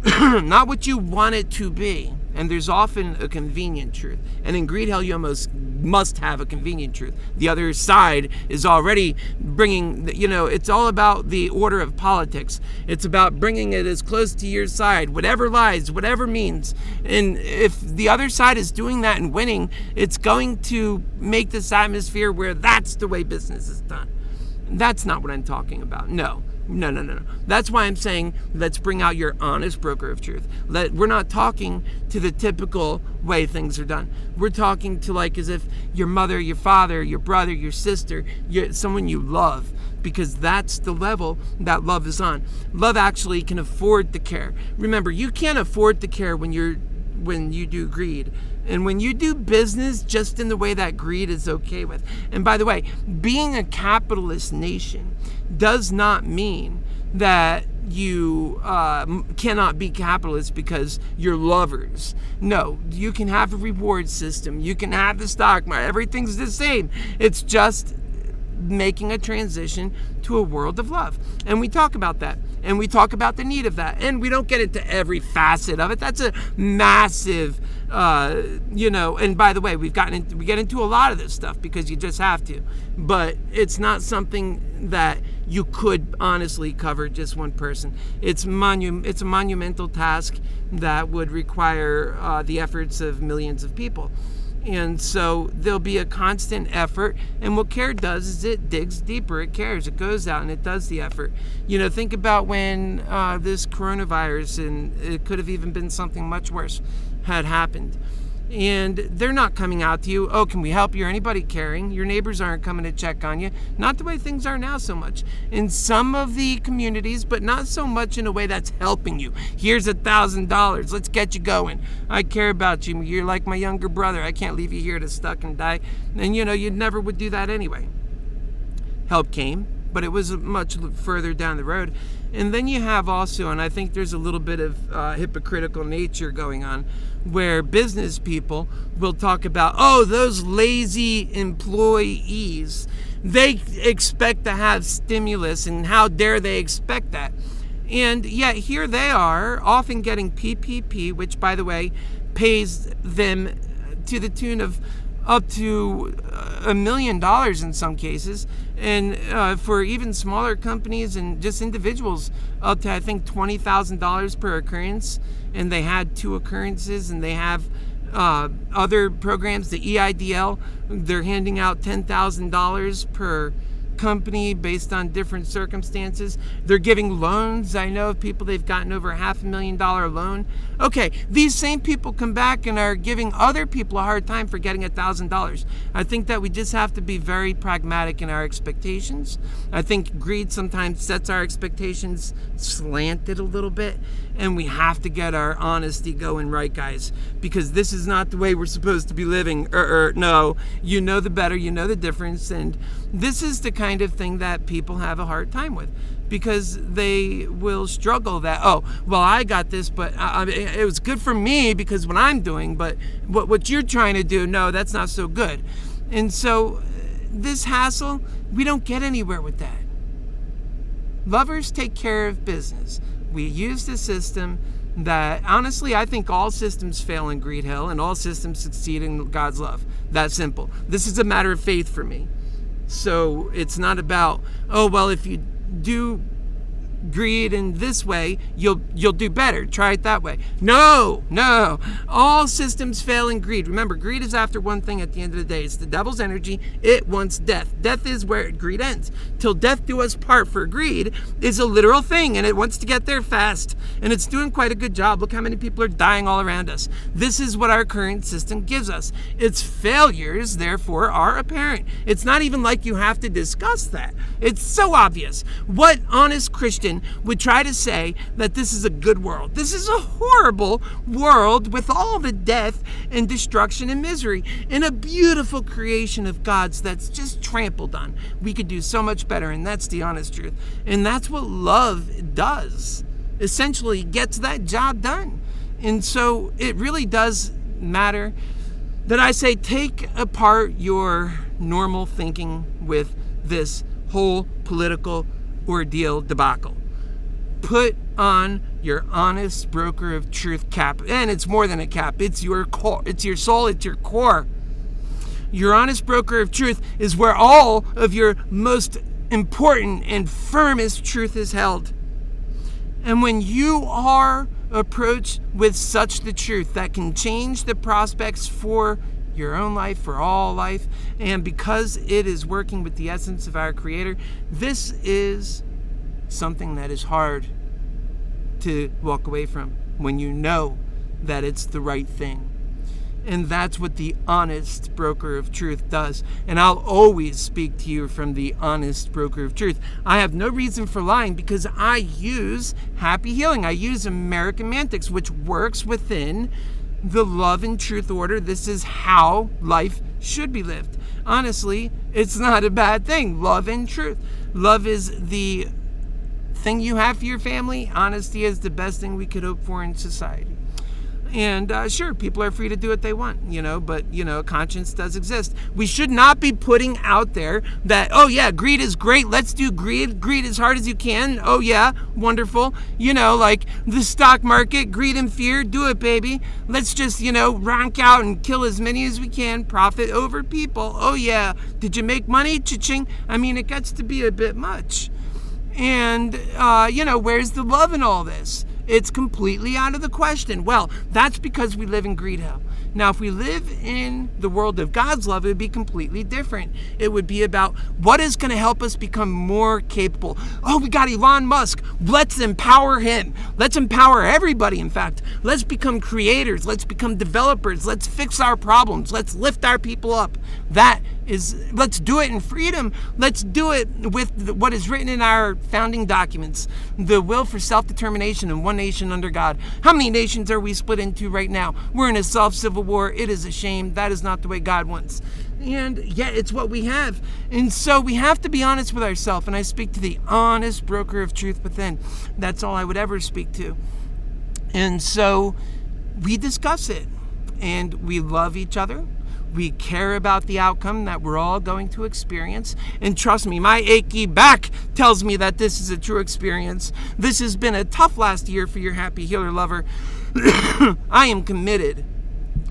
not what you want it to be. And there's often a convenient truth. And in greed hell, you almost must have a convenient truth. The other side is already bringing, it's all about the order of politics. It's about bringing it as close to your side, whatever lies, whatever means. And if the other side is doing that and winning, it's going to make this atmosphere where that's the way business is done. That's not what I'm talking about. No. That's why I'm saying let's bring out your honest broker of truth. We're not talking to the typical way things are done. We're talking to like as if your mother, your father, your brother, your sister, someone you love, because that's the level that love is on. Love actually can afford to care. Remember, you can't afford to care when you do greed. And when you do business just in the way that greed is okay with. And by the way, being a capitalist nation does not mean that you cannot be capitalist because you're lovers. No, you can have a reward system. You can have the stock market. Everything's the same. It's just making a transition to a world of love. And we talk about that. And we talk about the need of that. And we don't get into every facet of it. That's a massive, and by the way, we get into a lot of this stuff because you just have to. But it's not something that you could honestly cover just one person. It's a monumental task that would require the efforts of millions of people. And so there'll be a constant effort. And what care does is it digs deeper. It cares. It goes out and it does the effort. Think about when this coronavirus, and it could have even been something much worse, had happened. And they're not coming out to you, oh, can we help you, or anybody caring. Your neighbors aren't coming to check on you. Not the way things are now so much. In some of the communities, but not so much in a way that's helping you. Here's $1,000. Let's get you going. I care about you. You're like my younger brother. I can't leave you here to stuck and die. And you never would do that anyway. Help came, but it was much further down the road. And then you have also, and I think there's a little bit of hypocritical nature going on, where business people will talk about, oh, those lazy employees, they expect to have stimulus, and how dare they expect that? And yet here they are, often getting PPP, which, by the way, pays them to the tune of up to $1 million in some cases, and for even smaller companies and just individuals, up to I think $20,000 per occurrence. And they had 2 occurrences, and they have other programs. The EIDL, they're handing out $10,000 per company based on different circumstances. They're giving loans. I know of people, they've gotten over $500,000 loan. Okay, these same people come back and are giving other people a hard time for getting $1,000. I think that we just have to be very pragmatic in our expectations. I think greed sometimes sets our expectations slanted a little bit, and we have to get our honesty going right, guys, because this is not the way we're supposed to be living. No, you know the better, you know the difference, and this is the kind of thing that people have a hard time with, because they will struggle that, oh, well, I got this, but it was good for me because what I'm doing, but what you're trying to do, no, that's not so good. And so this hassle, we don't get anywhere with that. Lovers take care of business. We use the system that, honestly, I think all systems fail in greed hell and all systems succeed in God's love. That simple. This is a matter of faith for me. So it's not about, oh, well, if you do greed in this way, you'll do better. Try it that way. No. All systems fail in greed. Remember, greed is after one thing at the end of the day. It's the devil's energy. It wants death. Death is where greed ends. Till death do us part for greed is a literal thing, and it wants to get there fast. And it's doing quite a good job. Look how many people are dying all around us. This is what our current system gives us. Its failures, therefore, are apparent. It's not even like you have to discuss that. It's so obvious. What honest Christian would try to say that this is a good world? This is a horrible world with all the death and destruction and misery, and a beautiful creation of God's that's just trampled on. We could do so much better, and that's the honest truth. And that's what love does. Essentially gets that job done. And so it really does matter that I say take apart your normal thinking with this whole political ordeal debacle. Put on your honest broker of truth cap. And it's more than a cap. It's your core. It's your soul. It's your core. Your honest broker of truth is where all of your most important and firmest truth is held. And when you are approached with such the truth that can change the prospects for your own life, for all life, and because it is working with the essence of our Creator, this is something that is hard to walk away from when you know that it's the right thing. And that's what the honest broker of truth does. And I'll always speak to you from the honest broker of truth. I have no reason for lying because I use happy healing. I use American Mantics, which works within the love and truth order. This is how life should be lived. Honestly, it's not a bad thing. Love and truth. Love is the thing you have for your family. Honesty is the best thing we could hope for in society. And sure, people are free to do what they want, but, conscience does exist. We should not be putting out there that, oh, yeah, greed is great. Let's do greed. Greed as hard as you can. Oh, yeah, wonderful. Like the stock market, greed and fear. Do it, baby. Let's just, rank out and kill as many as we can. Profit over people. Oh, yeah. Did you make money? Cha-ching. I mean, it gets to be a bit much. And, where's the love in all this? It's completely out of the question. Well, that's because we live in greed hell. Now, if we live in the world of God's love, it would be completely different. It would be about what is going to help us become more capable. Oh, we got Elon Musk. Let's empower him. Let's empower everybody, in fact. Let's become creators. Let's become developers. Let's fix our problems. Let's lift our people up. Let's do it in freedom. Let's do it with what is written in our founding documents, the will for self-determination and one nation under God. How many nations are we split into right now? We're in a self-civil war. It is a shame. That is not the way God wants. And yet it's what we have. And so we have to be honest with ourselves. And I speak to the honest broker of truth within. That's all I would ever speak to. And so we discuss it. And we love each other. We care about the outcome that we're all going to experience. And trust me, my achy back tells me that this is a true experience. This has been a tough last year for your happy healer lover. I am committed.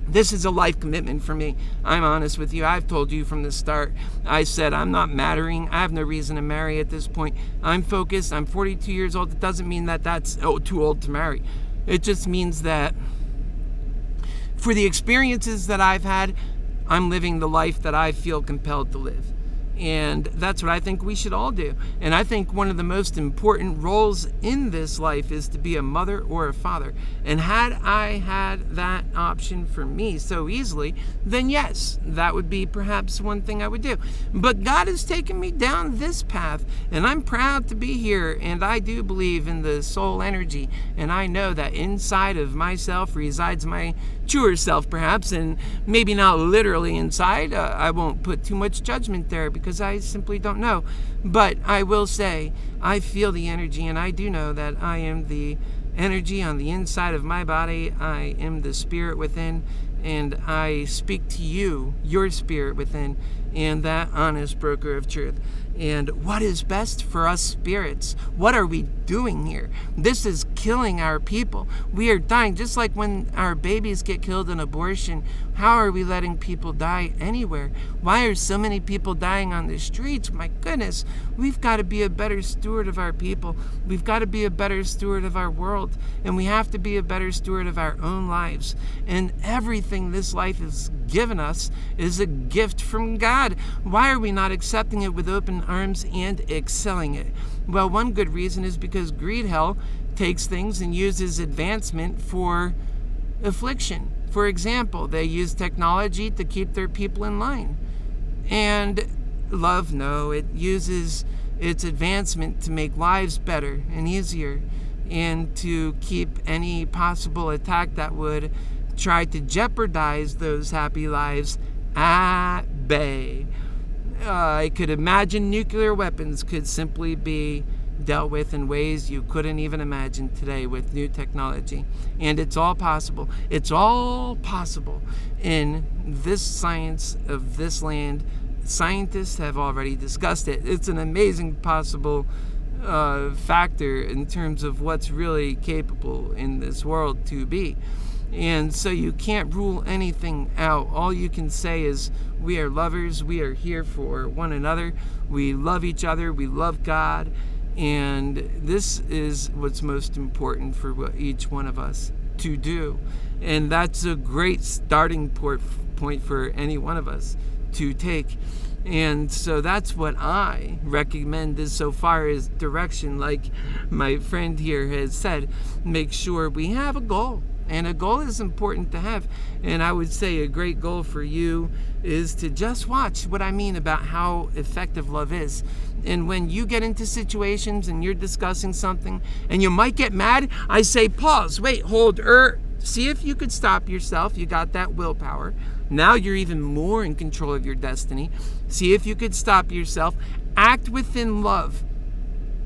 This is a life commitment for me. I'm honest with you. I've told you from the start. I said I'm not mattering. I have no reason to marry at this point. I'm focused. I'm 42 years old. It doesn't mean that that's too old to marry. It just means that for the experiences that I've had, I'm living the life that I feel compelled to live. And that's what I think we should all do. And I think one of the most important roles in this life is to be a mother or a father. And had I had that option for me so easily, then yes, that would be perhaps one thing I would do. But God has taken me down this path, and I'm proud to be here. And I do believe in the soul energy. And I know that inside of myself resides my truer self, perhaps, and maybe not literally inside. I won't put too much judgment there because I simply don't know. But I will say, I feel the energy, and I do know that I am the energy on the inside of my body. I am the spirit within, and I speak to you, your spirit within, and that honest broker of truth. And what is best for us spirits? What are we doing here? This is killing our people. We are dying, just like when our babies get killed in abortion. How are we letting people die anywhere? Why are so many people dying on the streets? My goodness, we've got to be a better steward of our people. We've got to be a better steward of our world. And we have to be a better steward of our own lives. And everything this life has given us is a gift from God. Why are we not accepting it with open arms and excelling it? Well, one good reason is because greed hell takes things and uses advancement for affliction. For example, they use technology to keep their people in line. And love, no, it uses its advancement to make lives better and easier, and to keep any possible attack that would try to jeopardize those happy lives at bay. I could imagine nuclear weapons could simply be dealt with in ways you couldn't even imagine today with new technology. And it's all possible. It's all possible in this science of this land. Scientists have already discussed it. It's an amazing possible factor in terms of what's really capable in this world to be. And so you can't rule anything out. All you can say is, we are lovers, we are here for one another, we love each other, we love God, and this is what's most important for each one of us to do. And that's a great starting point for any one of us to take. And so that's what I recommend is so far as direction, like my friend here has said, make sure we have a goal. And a goal is important to have. And I would say a great goal for you is to just watch what I mean about how effective love is. And when you get into situations and you're discussing something and you might get mad, I say, pause, wait, hold, see if you could stop yourself. You got that willpower. Now you're even more in control of your destiny. See if you could stop yourself. Act within love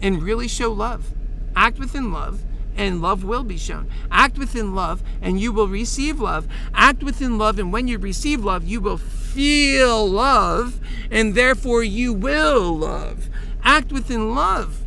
and really show love. Act within love, and love will be shown. Act within love, and you will receive love. Act within love, and when you receive love, you will feel love, and therefore you will love. Act within love,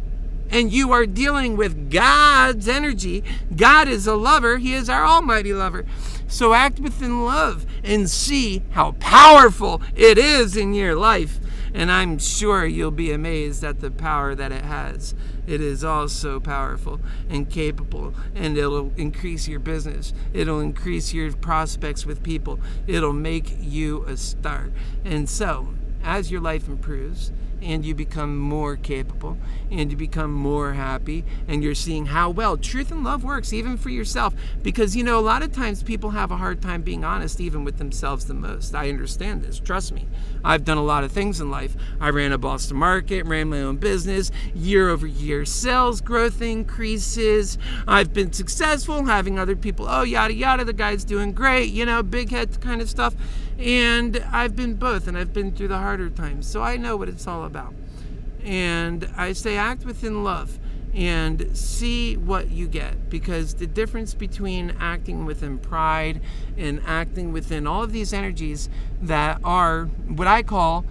and you are dealing with God's energy. God is a lover. He is our almighty lover. So act within love and see how powerful it is in your life. And I'm sure you'll be amazed at the power that it has. It is also powerful and capable, and it'll increase your business. It'll increase your prospects with people. It'll make you a star. And so, as your life improves, and you become more capable, and you become more happy, and you're seeing how well truth and love works, even for yourself. Because, a lot of times people have a hard time being honest, even with themselves the most. I understand this, trust me. I've done a lot of things in life. I ran a Boston market, ran my own business, year-over-year sales growth increases. I've been successful, having other people, oh, yada, yada, the guy's doing great, big head kind of stuff. And I've been both, and I've been through the harder times, so I know what it's all about. And I say act within love and see what you get, because the difference between acting within pride and acting within all of these energies that are what I call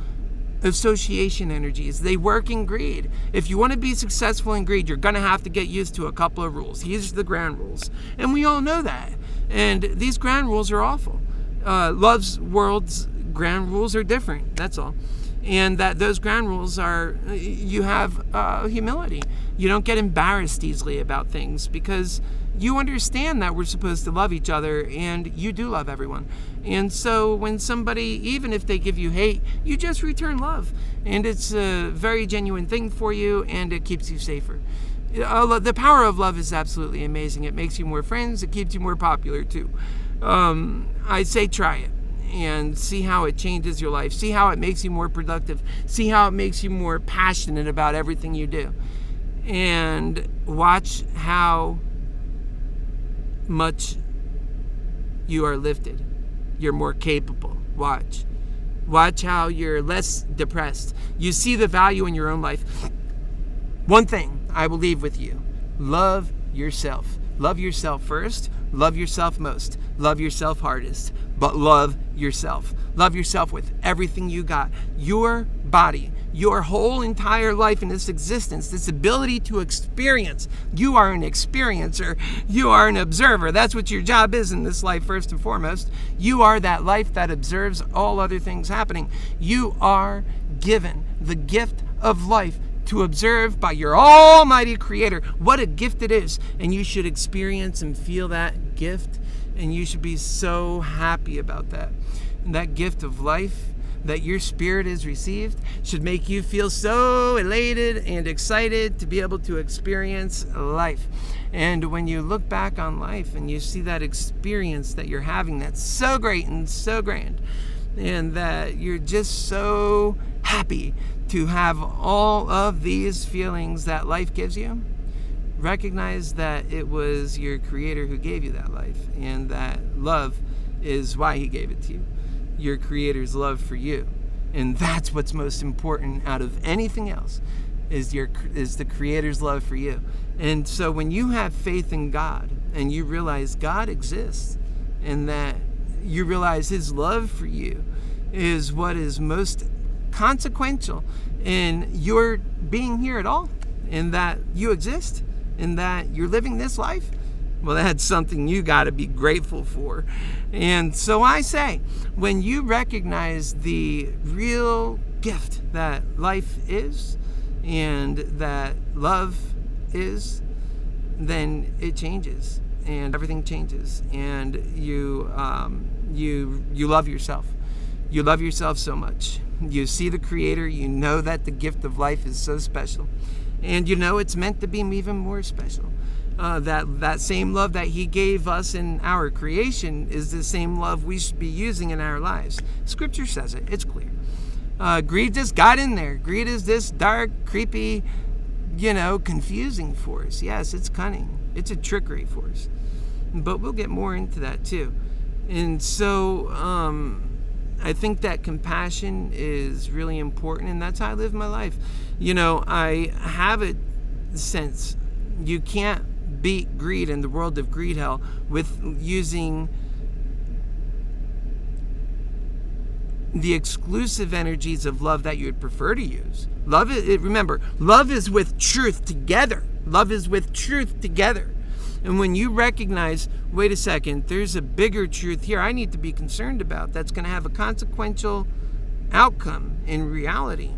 association energies, they work in greed. If you want to be successful in greed, you're going to have to get used to a couple of rules. These are the ground rules, and we all know that. And these ground rules are awful. Love's world's ground rules are different, that's all. And that those ground rules are, you have humility. You don't get embarrassed easily about things, because you understand that we're supposed to love each other, and you do love everyone. And so when somebody, even if they give you hate, you just return love. And it's a very genuine thing for you, and it keeps you safer. The power of love is absolutely amazing. It makes you more friends. It keeps you more popular too. I say try it and see how it changes your life. See how it makes you more productive. See how it makes you more passionate about everything you do. And watch how much you are lifted. You're more capable. Watch. Watch how you're less depressed. You see the value in your own life. One thing I will leave with you. Love yourself. Love yourself first. Love yourself most. Love yourself hardest. But love yourself. Love yourself with everything you got. Your body, your whole entire life in this existence, this ability to experience. You are an experiencer. You are an observer. That's what your job is in this life, first and foremost. You are that life that observes all other things happening. You are given the gift of life to observe by your almighty creator. What a gift it is. And you should experience and feel that gift. And you should be so happy about that. And that gift of life that your spirit has received should make you feel so elated and excited to be able to experience life. And when you look back on life and you see that experience that you're having that's so great and so grand, and that you're just so happy to have all of these feelings that life gives you, recognize that it was your creator who gave you that life, and that love is why he gave it to you. Your creator's love for you. And that's what's most important out of anything else, is the creator's love for you. And so when you have faith in God and you realize God exists, and that you realize his love for you is what is most consequential in your being here at all, and that you exist and that you're living this life, well, that's something you got to be grateful for. And so I say, when you recognize the real gift that life is and that love is, then it changes and everything changes, and you love yourself. You love yourself so much. You see the Creator. You know that the gift of life is so special, and you know it's meant to be even more special. That same love that He gave us in our creation is the same love we should be using in our lives. Scripture says it. It's clear. Greed just got in there. Greed is this dark, creepy, confusing force. Yes, it's cunning. It's a trickery force. But we'll get more into that too. And so I think that compassion is really important, and that's how I live my life. I have a sense you can't beat greed in the world of greed hell with using the exclusive energies of love that you would prefer to use. Remember, love is with truth together. Love is with truth together. And when you recognize, wait a second, there's a bigger truth here I need to be concerned about that's going to have a consequential outcome in reality.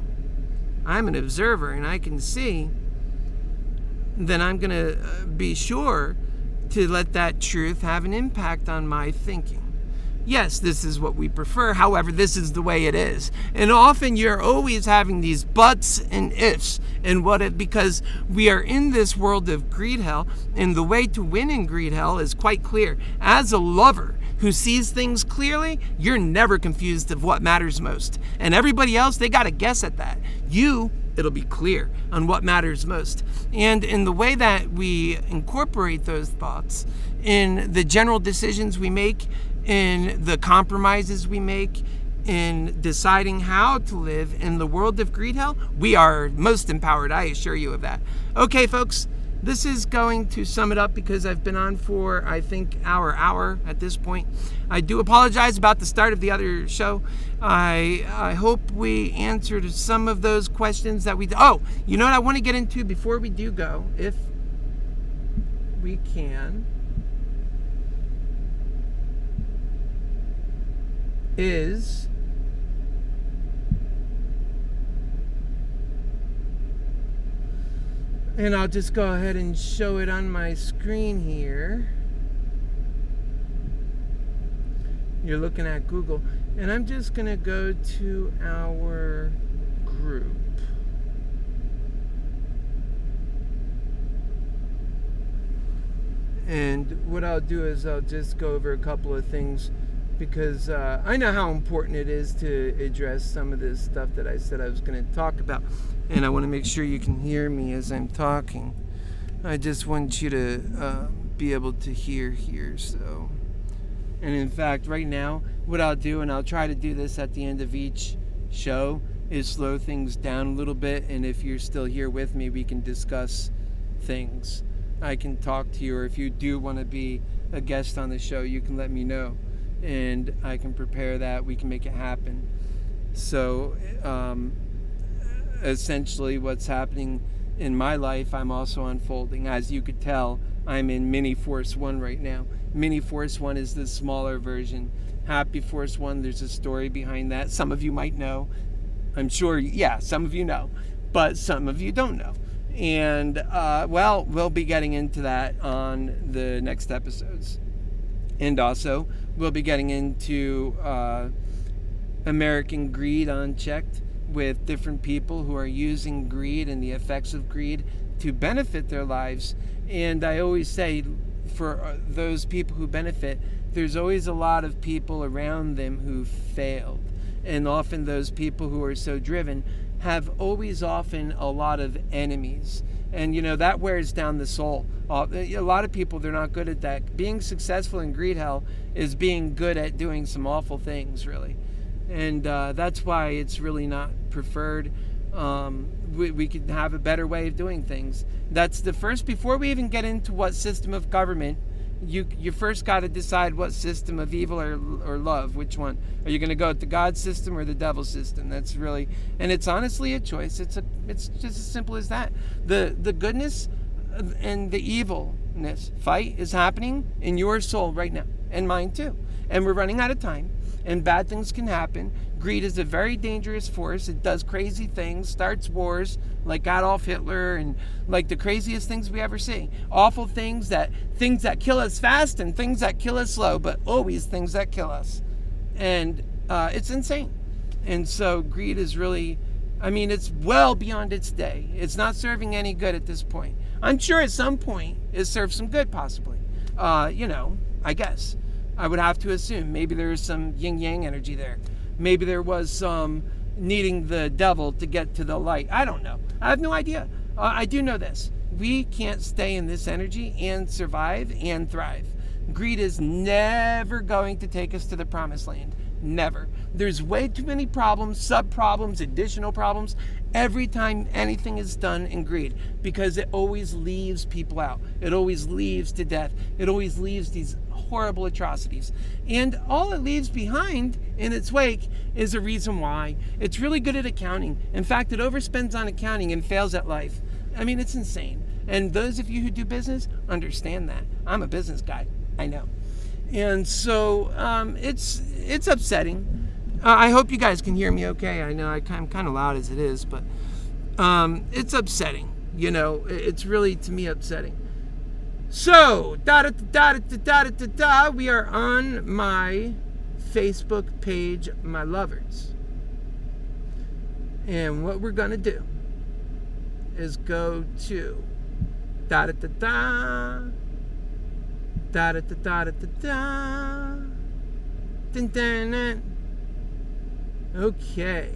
I'm an observer and I can see, then I'm going to be sure to let that truth have an impact on my thinking. Yes, this is what we prefer. However, this is the way it is. And often you're always having these buts and ifs because we are in this world of greed hell, and the way to win in greed hell is quite clear. As a lover who sees things clearly, you're never confused of what matters most. And everybody else, they got to guess at that. It'll be clear on what matters most. And in the way that we incorporate those thoughts in the general decisions we make, in the compromises we make, in deciding how to live in the world of greed hell, we are most empowered, I assure you of that. Okay, folks, this is going to sum it up because I've been on for, I think, hour at this point. I do apologize about the start of the other show. I hope we answered some of those questions that we... Oh, you know what I want to get into before we do go, if we can, is... And I'll just go ahead and show it on my screen here. You're looking at Google. And I'm just going to go to our group. And what I'll do is I'll just go over a couple of things, because I know how important it is to address some of this stuff that I said I was going to talk about. And I want to make sure you can hear me as I'm talking. I just want you to be able to hear here. So, and in fact, right now, what I'll do, and I'll try to do this at the end of each show, is slow things down a little bit. And if you're still here with me, we can discuss things. I can talk to you, or if you do want to be a guest on the show, you can let me know. And I can prepare that. We can make it happen. So, essentially what's happening in my life, I'm also unfolding. As you could tell, I'm in Mini Force 1 right now. Mini Force 1 is the smaller version. Happy Force 1, there's a story behind that. Some of you might know. I'm sure, some of you know. But some of you don't know. And, we'll be getting into that on the next episodes. And also, we'll be getting into American Greed Unchecked, with different people who are using greed and the effects of greed to benefit their lives. And I always say, for those people who benefit, there's always a lot of people around them who failed. And often those people who are so driven have always often a lot of enemies. And, that wears down the soul. A lot of people, they're not good at that. Being successful in greed hell is being good at doing some awful things, really. And that's why it's really not preferred. We could have a better way of doing things. That's the first, before we even get into what system of government You first got to decide what system of evil or love, which one. Are you going to go with the God system or the devil system? That's really, and it's honestly a choice. It's just as simple as that. The goodness and the evilness fight is happening in your soul right now, and mine too. And we're running out of time, and bad things can happen. Greed is a very dangerous force. It does crazy things, starts wars like Adolf Hitler, and like the craziest things we ever see. Awful things that kill us fast and things that kill us slow, but always things that kill us. And it's insane. And so greed is really, it's well beyond its day. It's not serving any good at this point. I'm sure at some point it serves some good, possibly. I guess. I would have to assume maybe there is some yin-yang energy there. Maybe there was some needing the devil to get to the light. I don't know. I have no idea. I do know this. We can't stay in this energy and survive and thrive. Greed is never going to take us to the promised land. Never. There's way too many problems, sub-problems, additional problems, every time anything is done in greed, because it always leaves people out. It always leads to death. It always leaves these horrible atrocities. And all it leaves behind in its wake is a reason why. It's really good at accounting. In fact, it overspends on accounting and fails at life. It's insane. And those of you who do business understand that. I'm a business guy. I know. And so it's upsetting. I hope you guys can hear me okay. I know I'm kind of loud as it is, but it's upsetting. It's really, to me, upsetting. So, we are on my Facebook page, My Lovers. And what we're going to do is go to Okay.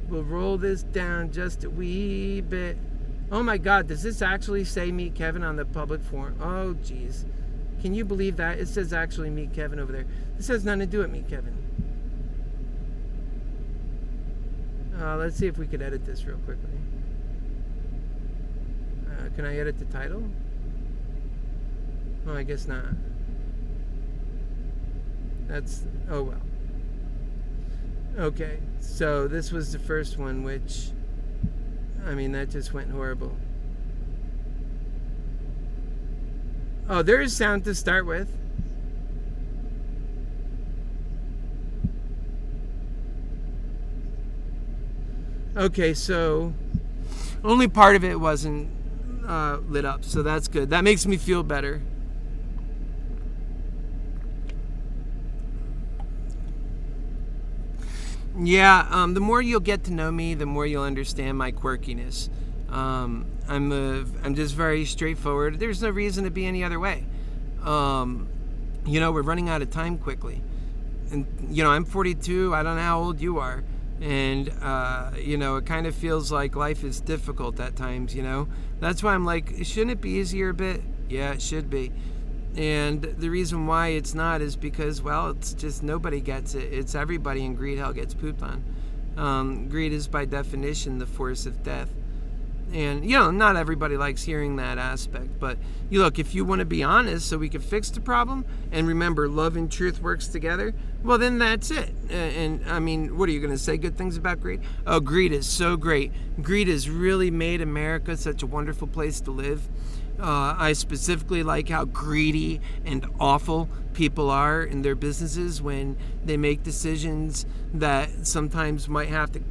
We'll roll this down just a wee bit. Oh my God, does this actually say Meet Kevin on the public forum? Oh geez. Can you believe that? It says actually Meet Kevin over there. This has nothing to do with Meet Kevin. Let's see if we could edit this real quickly. Can I edit the title? Oh, I guess not. Oh well. Okay, so this was the first one, which, that just went horrible. Oh, there is sound to start with. Okay, so only part of it wasn't lit up, so that's good. That makes me feel better. Yeah, the more you'll get to know me, the more you'll understand my quirkiness. I'm just very straightforward. There's no reason to be any other way. We're running out of time quickly. And, I'm 42. I don't know how old you are. And, it kind of feels like life is difficult at times, That's why I'm like, shouldn't it be easier a bit? Yeah, it should be. And the reason why it's not is because, well, it's just nobody gets it. It's everybody in greed hell gets pooped on. Greed is by definition the force of death. And, not everybody likes hearing that aspect. But, look, if you want to be honest so we can fix the problem, and remember, love and truth works together, well, then that's it. What are you going to say good things about greed? Oh, greed is so great. Greed has really made America such a wonderful place to live. I specifically like how greedy and awful people are in their businesses when they make decisions that sometimes might have to,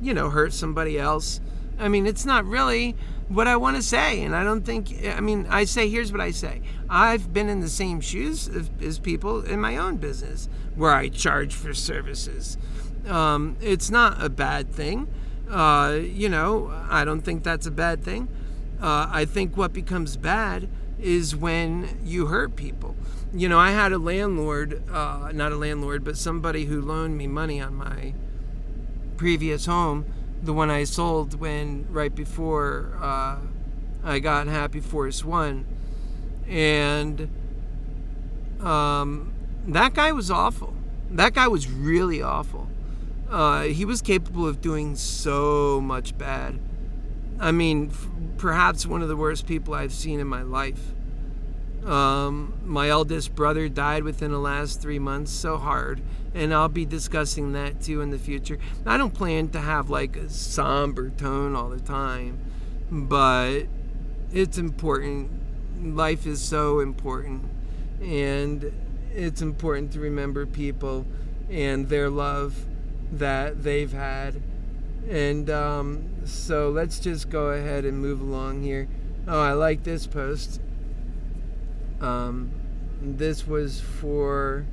hurt somebody else. It's not really what I want to say, and I don't think, here's what I say. I've been in the same shoes as people in my own business where I charge for services. It's not a bad thing. I don't think that's a bad thing. I think what becomes bad is when you hurt people. I had a landlord, not a landlord, but somebody who loaned me money on my previous home, the one I sold right before I got Happy Force 1. And that guy was awful. That guy was really awful. He was capable of doing so much bad. Perhaps one of the worst people I've seen in my life. My eldest brother died within the last 3 months, so hard. And I'll be discussing that too in the future. I don't plan to have like a somber tone all the time, but it's important. Life is so important. And it's important to remember people and their love that they've had. And so let's just go ahead and move along here. Oh, I like this post. This was for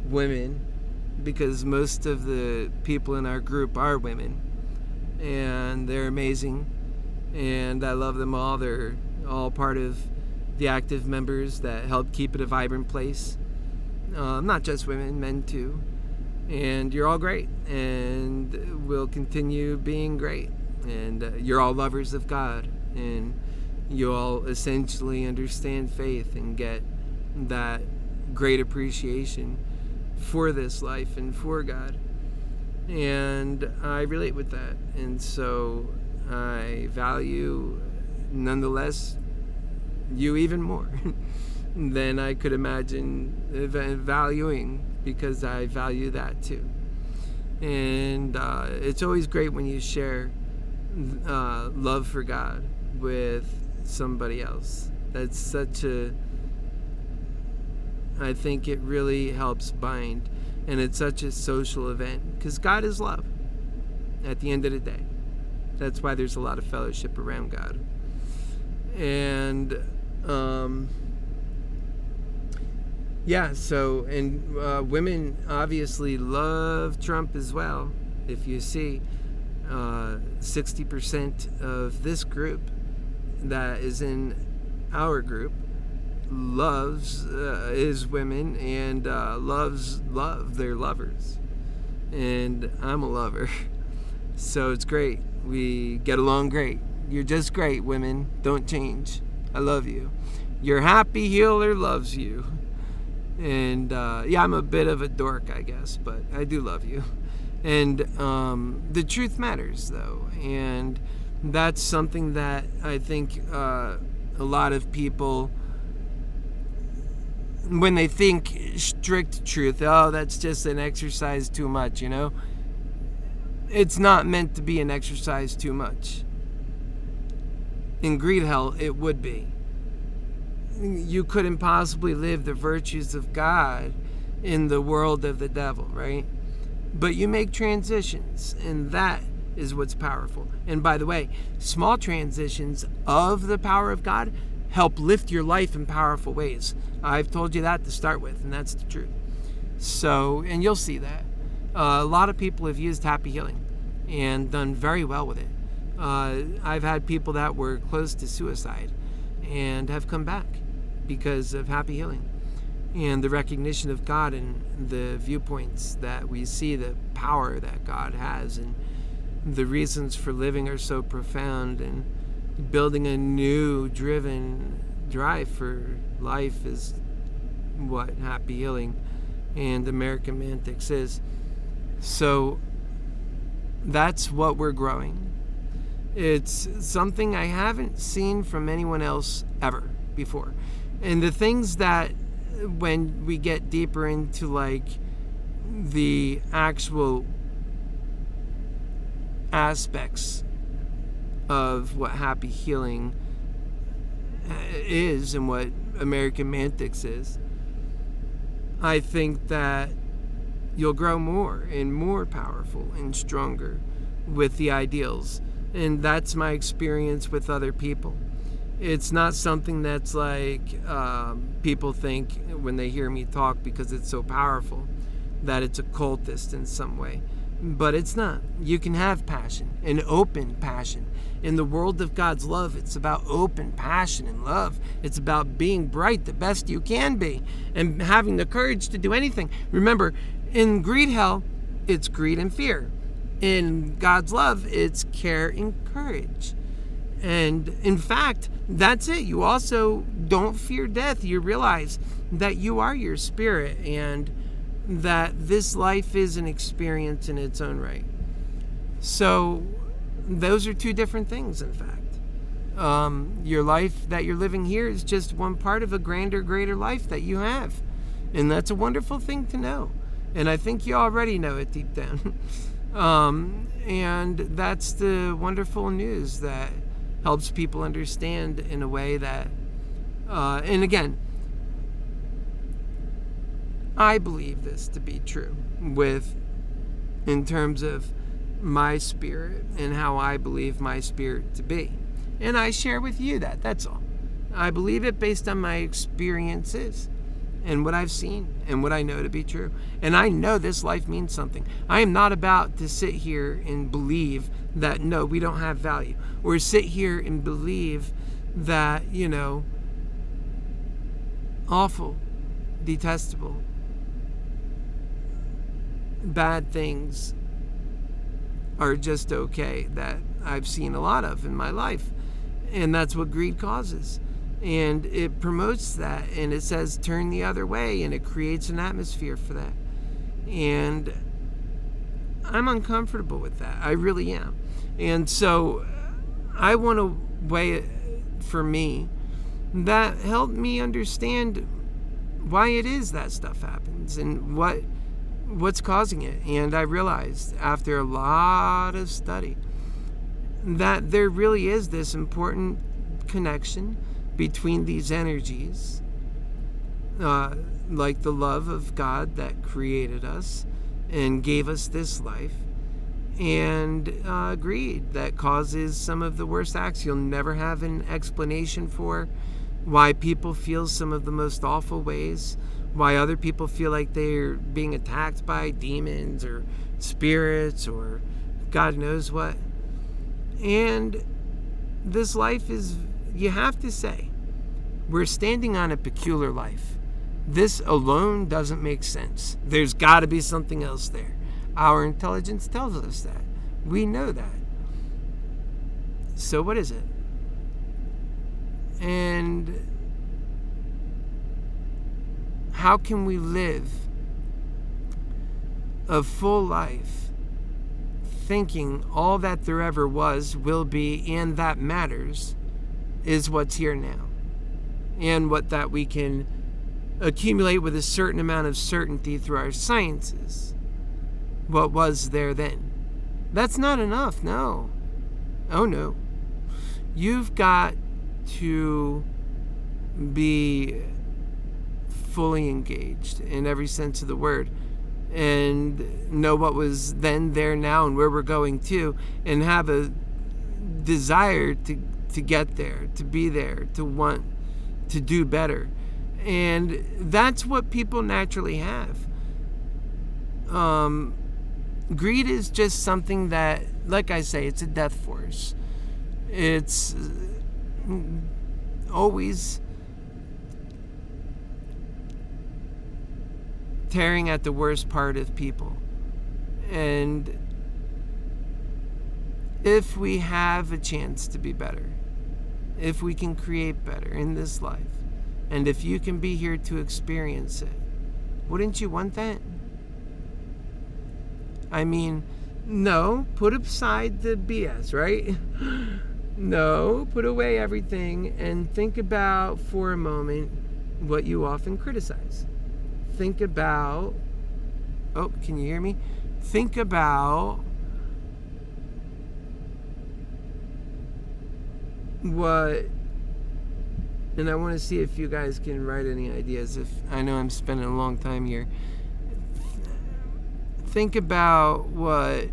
women because most of the people in our group are women, and they're amazing, and I love them all. They're all part of the active members that help keep it a vibrant place. Not just women, men too. And you're all great, and will continue being great. And you're all lovers of God, and you all essentially understand faith and get that great appreciation for this life and for God. And I relate with that. And so I value, nonetheless, you even more than I could imagine valuing, because I value that too. And it's always great when you share love for God with somebody else. That's such a, I think it really helps bind, and it's such a social event because God is love at the end of the day. That's why there's a lot of fellowship around God. And so women obviously love Trump as well. If you see 60% of this group that is in our group is women and loves love. They're lovers, and I'm a lover. So it's great. We get along great. You're just great, women. Don't change. I love you. Your happy healer loves you. And I'm a bit of a dork, I guess, but I do love you. And the truth matters, though. And that's something that I think a lot of people, when they think strict truth, oh, that's just an exercise too much, you know? It's not meant to be an exercise too much. In greed hell, it would be. You couldn't possibly live the virtues of God in the world of the devil, right? But you make transitions, and that is what's powerful. And by the way, small transitions of the power of God help lift your life in powerful ways. I've told you that to start with, and that's the truth. So, and you'll see that. A lot of people have used happy healing and done very well with it. I've had people that were close to suicide and have come back because of happy healing and the recognition of God and the viewpoints that we see, the power that God has, and the reasons for living are so profound, and building a new driven drive for life is what happy healing and American Mantics is. So that's what we're growing. It's something I haven't seen from anyone else ever before. And the things that, when we get deeper into like the actual aspects of what happy healing is and what American Mantics is, I think that you'll grow more and more powerful and stronger with the ideals. And that's my experience with other people. It's not something that's like people think when they hear me talk, because it's so powerful, that it's occultist in some way. But it's not. You can have passion, an open passion. In the world of God's love, it's about open passion and love. It's about being bright the best you can be and having the courage to do anything. Remember, in greed hell, it's greed and fear. In God's love, it's care and courage. And in fact, that's it. You also don't fear death. You realize that you are your spirit and that this life is an experience in its own right. So those are two different things, in fact. Your life that you're living here is just one part of a grander, greater life that you have. And that's a wonderful thing to know. And I think you already know it deep down. And that's the wonderful news that helps people understand in a way that, and again, I believe this to be true in terms of my spirit and how I believe my spirit to be. And I share with you that's all. I believe it based on my experiences and what I've seen and what I know to be true. And I know this life means something. I am not about to sit here and believe that, no, we don't have value. Or sit here and believe that, awful, detestable, bad things are just okay, that I've seen a lot of in my life. And that's what greed causes. And it promotes that, and it says turn the other way, and it creates an atmosphere for that. And I'm uncomfortable with that. I really am. And so I want a way for me that helped me understand why it is that stuff happens and what's causing it. And I realized after a lot of study that there really is this important connection between these energies, like the love of God that created us and gave us this life, and greed that causes some of the worst acts. You'll never have an explanation for why people feel some of the most awful ways, why other people feel like they're being attacked by demons or spirits or God knows what. And this life is, you have to say, we're standing on a peculiar life. This alone doesn't make sense. There's got to be something else there. Our intelligence tells us that. We know that. So what is it? And how can we live a full life thinking all that there ever was, will be, and that matters is what's here now, and what that we can accumulate with a certain amount of certainty through our sciences, what was there then. That's not enough, no. Oh no. You've got to be fully engaged in every sense of the word and know what was then, there, now, and where we're going to, and have a desire to get there, to be there, to want to do better. And that's what people naturally have. Greed is just something that, like I say, it's a death force. It's always tearing at the worst part of people. And if we have a chance to be better, if we can create better in this life, and if you can be here to experience it, wouldn't you want that? I mean, no, put aside the BS, right? No, put away everything and think about for a moment what you often criticize. Think about, oh, can you hear me? Think about what, and I want to see if you guys can write any ideas. If I know I'm spending a long time here. Think about what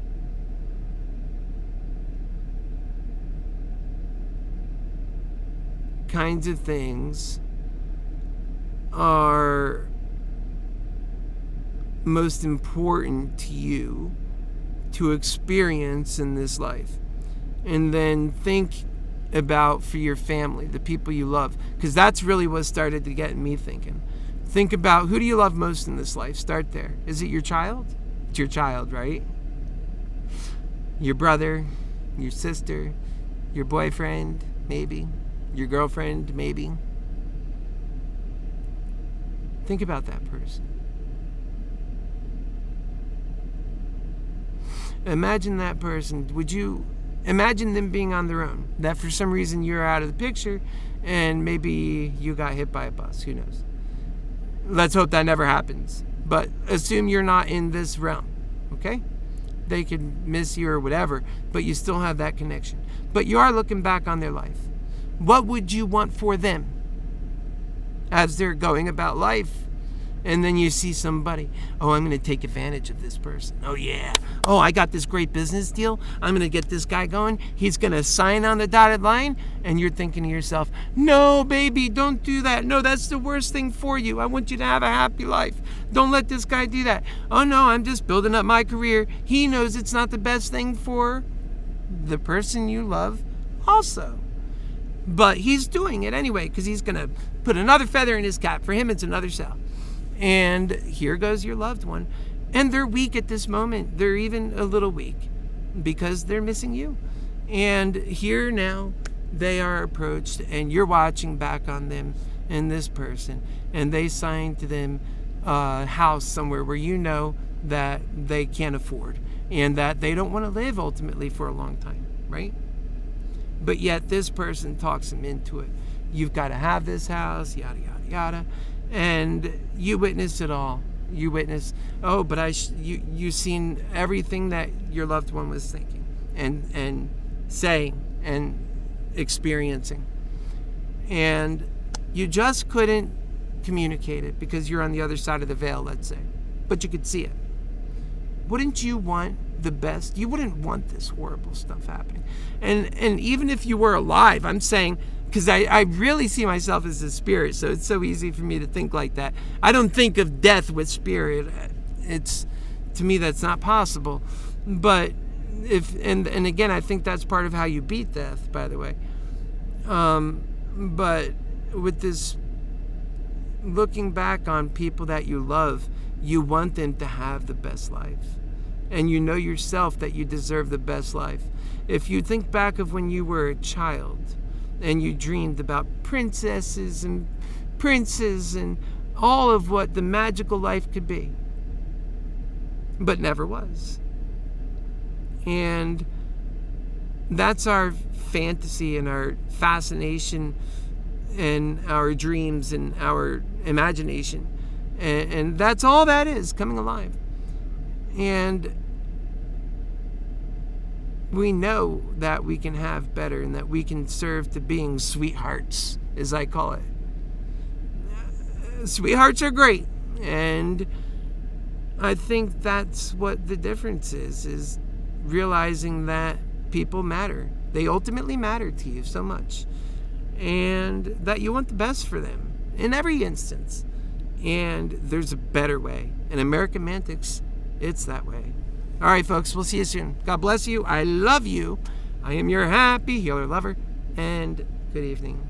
kinds of things are most important to you to experience in this life. And then think about for your family, the people you love, because that's really what started to get me thinking. Think about, who do you love most in this life? Start there. Is it your child? It's your child, right? Your brother, your sister, your boyfriend, maybe, your girlfriend, maybe. Think about that person. Imagine that person. Would you Imagine them being on their own, that for some reason you're out of the picture and maybe you got hit by a bus. Who knows? Let's hope that never happens. But assume you're not in this realm, okay? They could miss you or whatever, but you still have that connection. But you are looking back on their life. What would you want for them as they're going about life? And then you see somebody, oh, I'm going to take advantage of this person. Oh, yeah. Oh, I got this great business deal. I'm going to get this guy going. He's going to sign on the dotted line. And you're thinking to yourself, no, baby, don't do that. No, that's the worst thing for you. I want you to have a happy life. Don't let this guy do that. Oh, no, I'm just building up my career. He knows it's not the best thing for the person you love also. But he's doing it anyway because he's going to put another feather in his cap. For him, it's another sale. And here goes your loved one. And they're weak at this moment. They're even a little weak because they're missing you. And here now they are approached and you're watching back on them and this person. And they sign to them a house somewhere where you know that they can't afford and that they don't want to live ultimately for a long time, right? But yet this person talks them into it. You've got to have this house, yada, yada, yada. And you witness it all. You witness, oh, but you seen everything that your loved one was thinking and saying and experiencing. And you just couldn't communicate it because you're on the other side of the veil, let's say. But you could see it. Wouldn't you want the best? You wouldn't want this horrible stuff happening. And even if you were alive, I'm saying, because I really see myself as a spirit, so it's so easy for me to think like that. I don't think of death with spirit. It's, to me, that's not possible. But and again, I think that's part of how you beat death, by the way. But with this looking back on people that you love, you want them to have the best life. And you know yourself that you deserve the best life. If you think back of when you were a child and you dreamed about princesses and princes and all of what the magical life could be, but never was. And that's our fantasy and our fascination and our dreams and our imagination. And that's all that is, coming alive. And we know that we can have better and that we can serve to being sweethearts, as I call it. Sweethearts are great. And I think that's what the difference is realizing that people matter. They ultimately matter to you so much. And that you want the best for them in every instance. And there's a better way. In American Mantics, it's that way. All right, folks, we'll see you soon. God bless you. I love you. I am your happy healer lover. And good evening.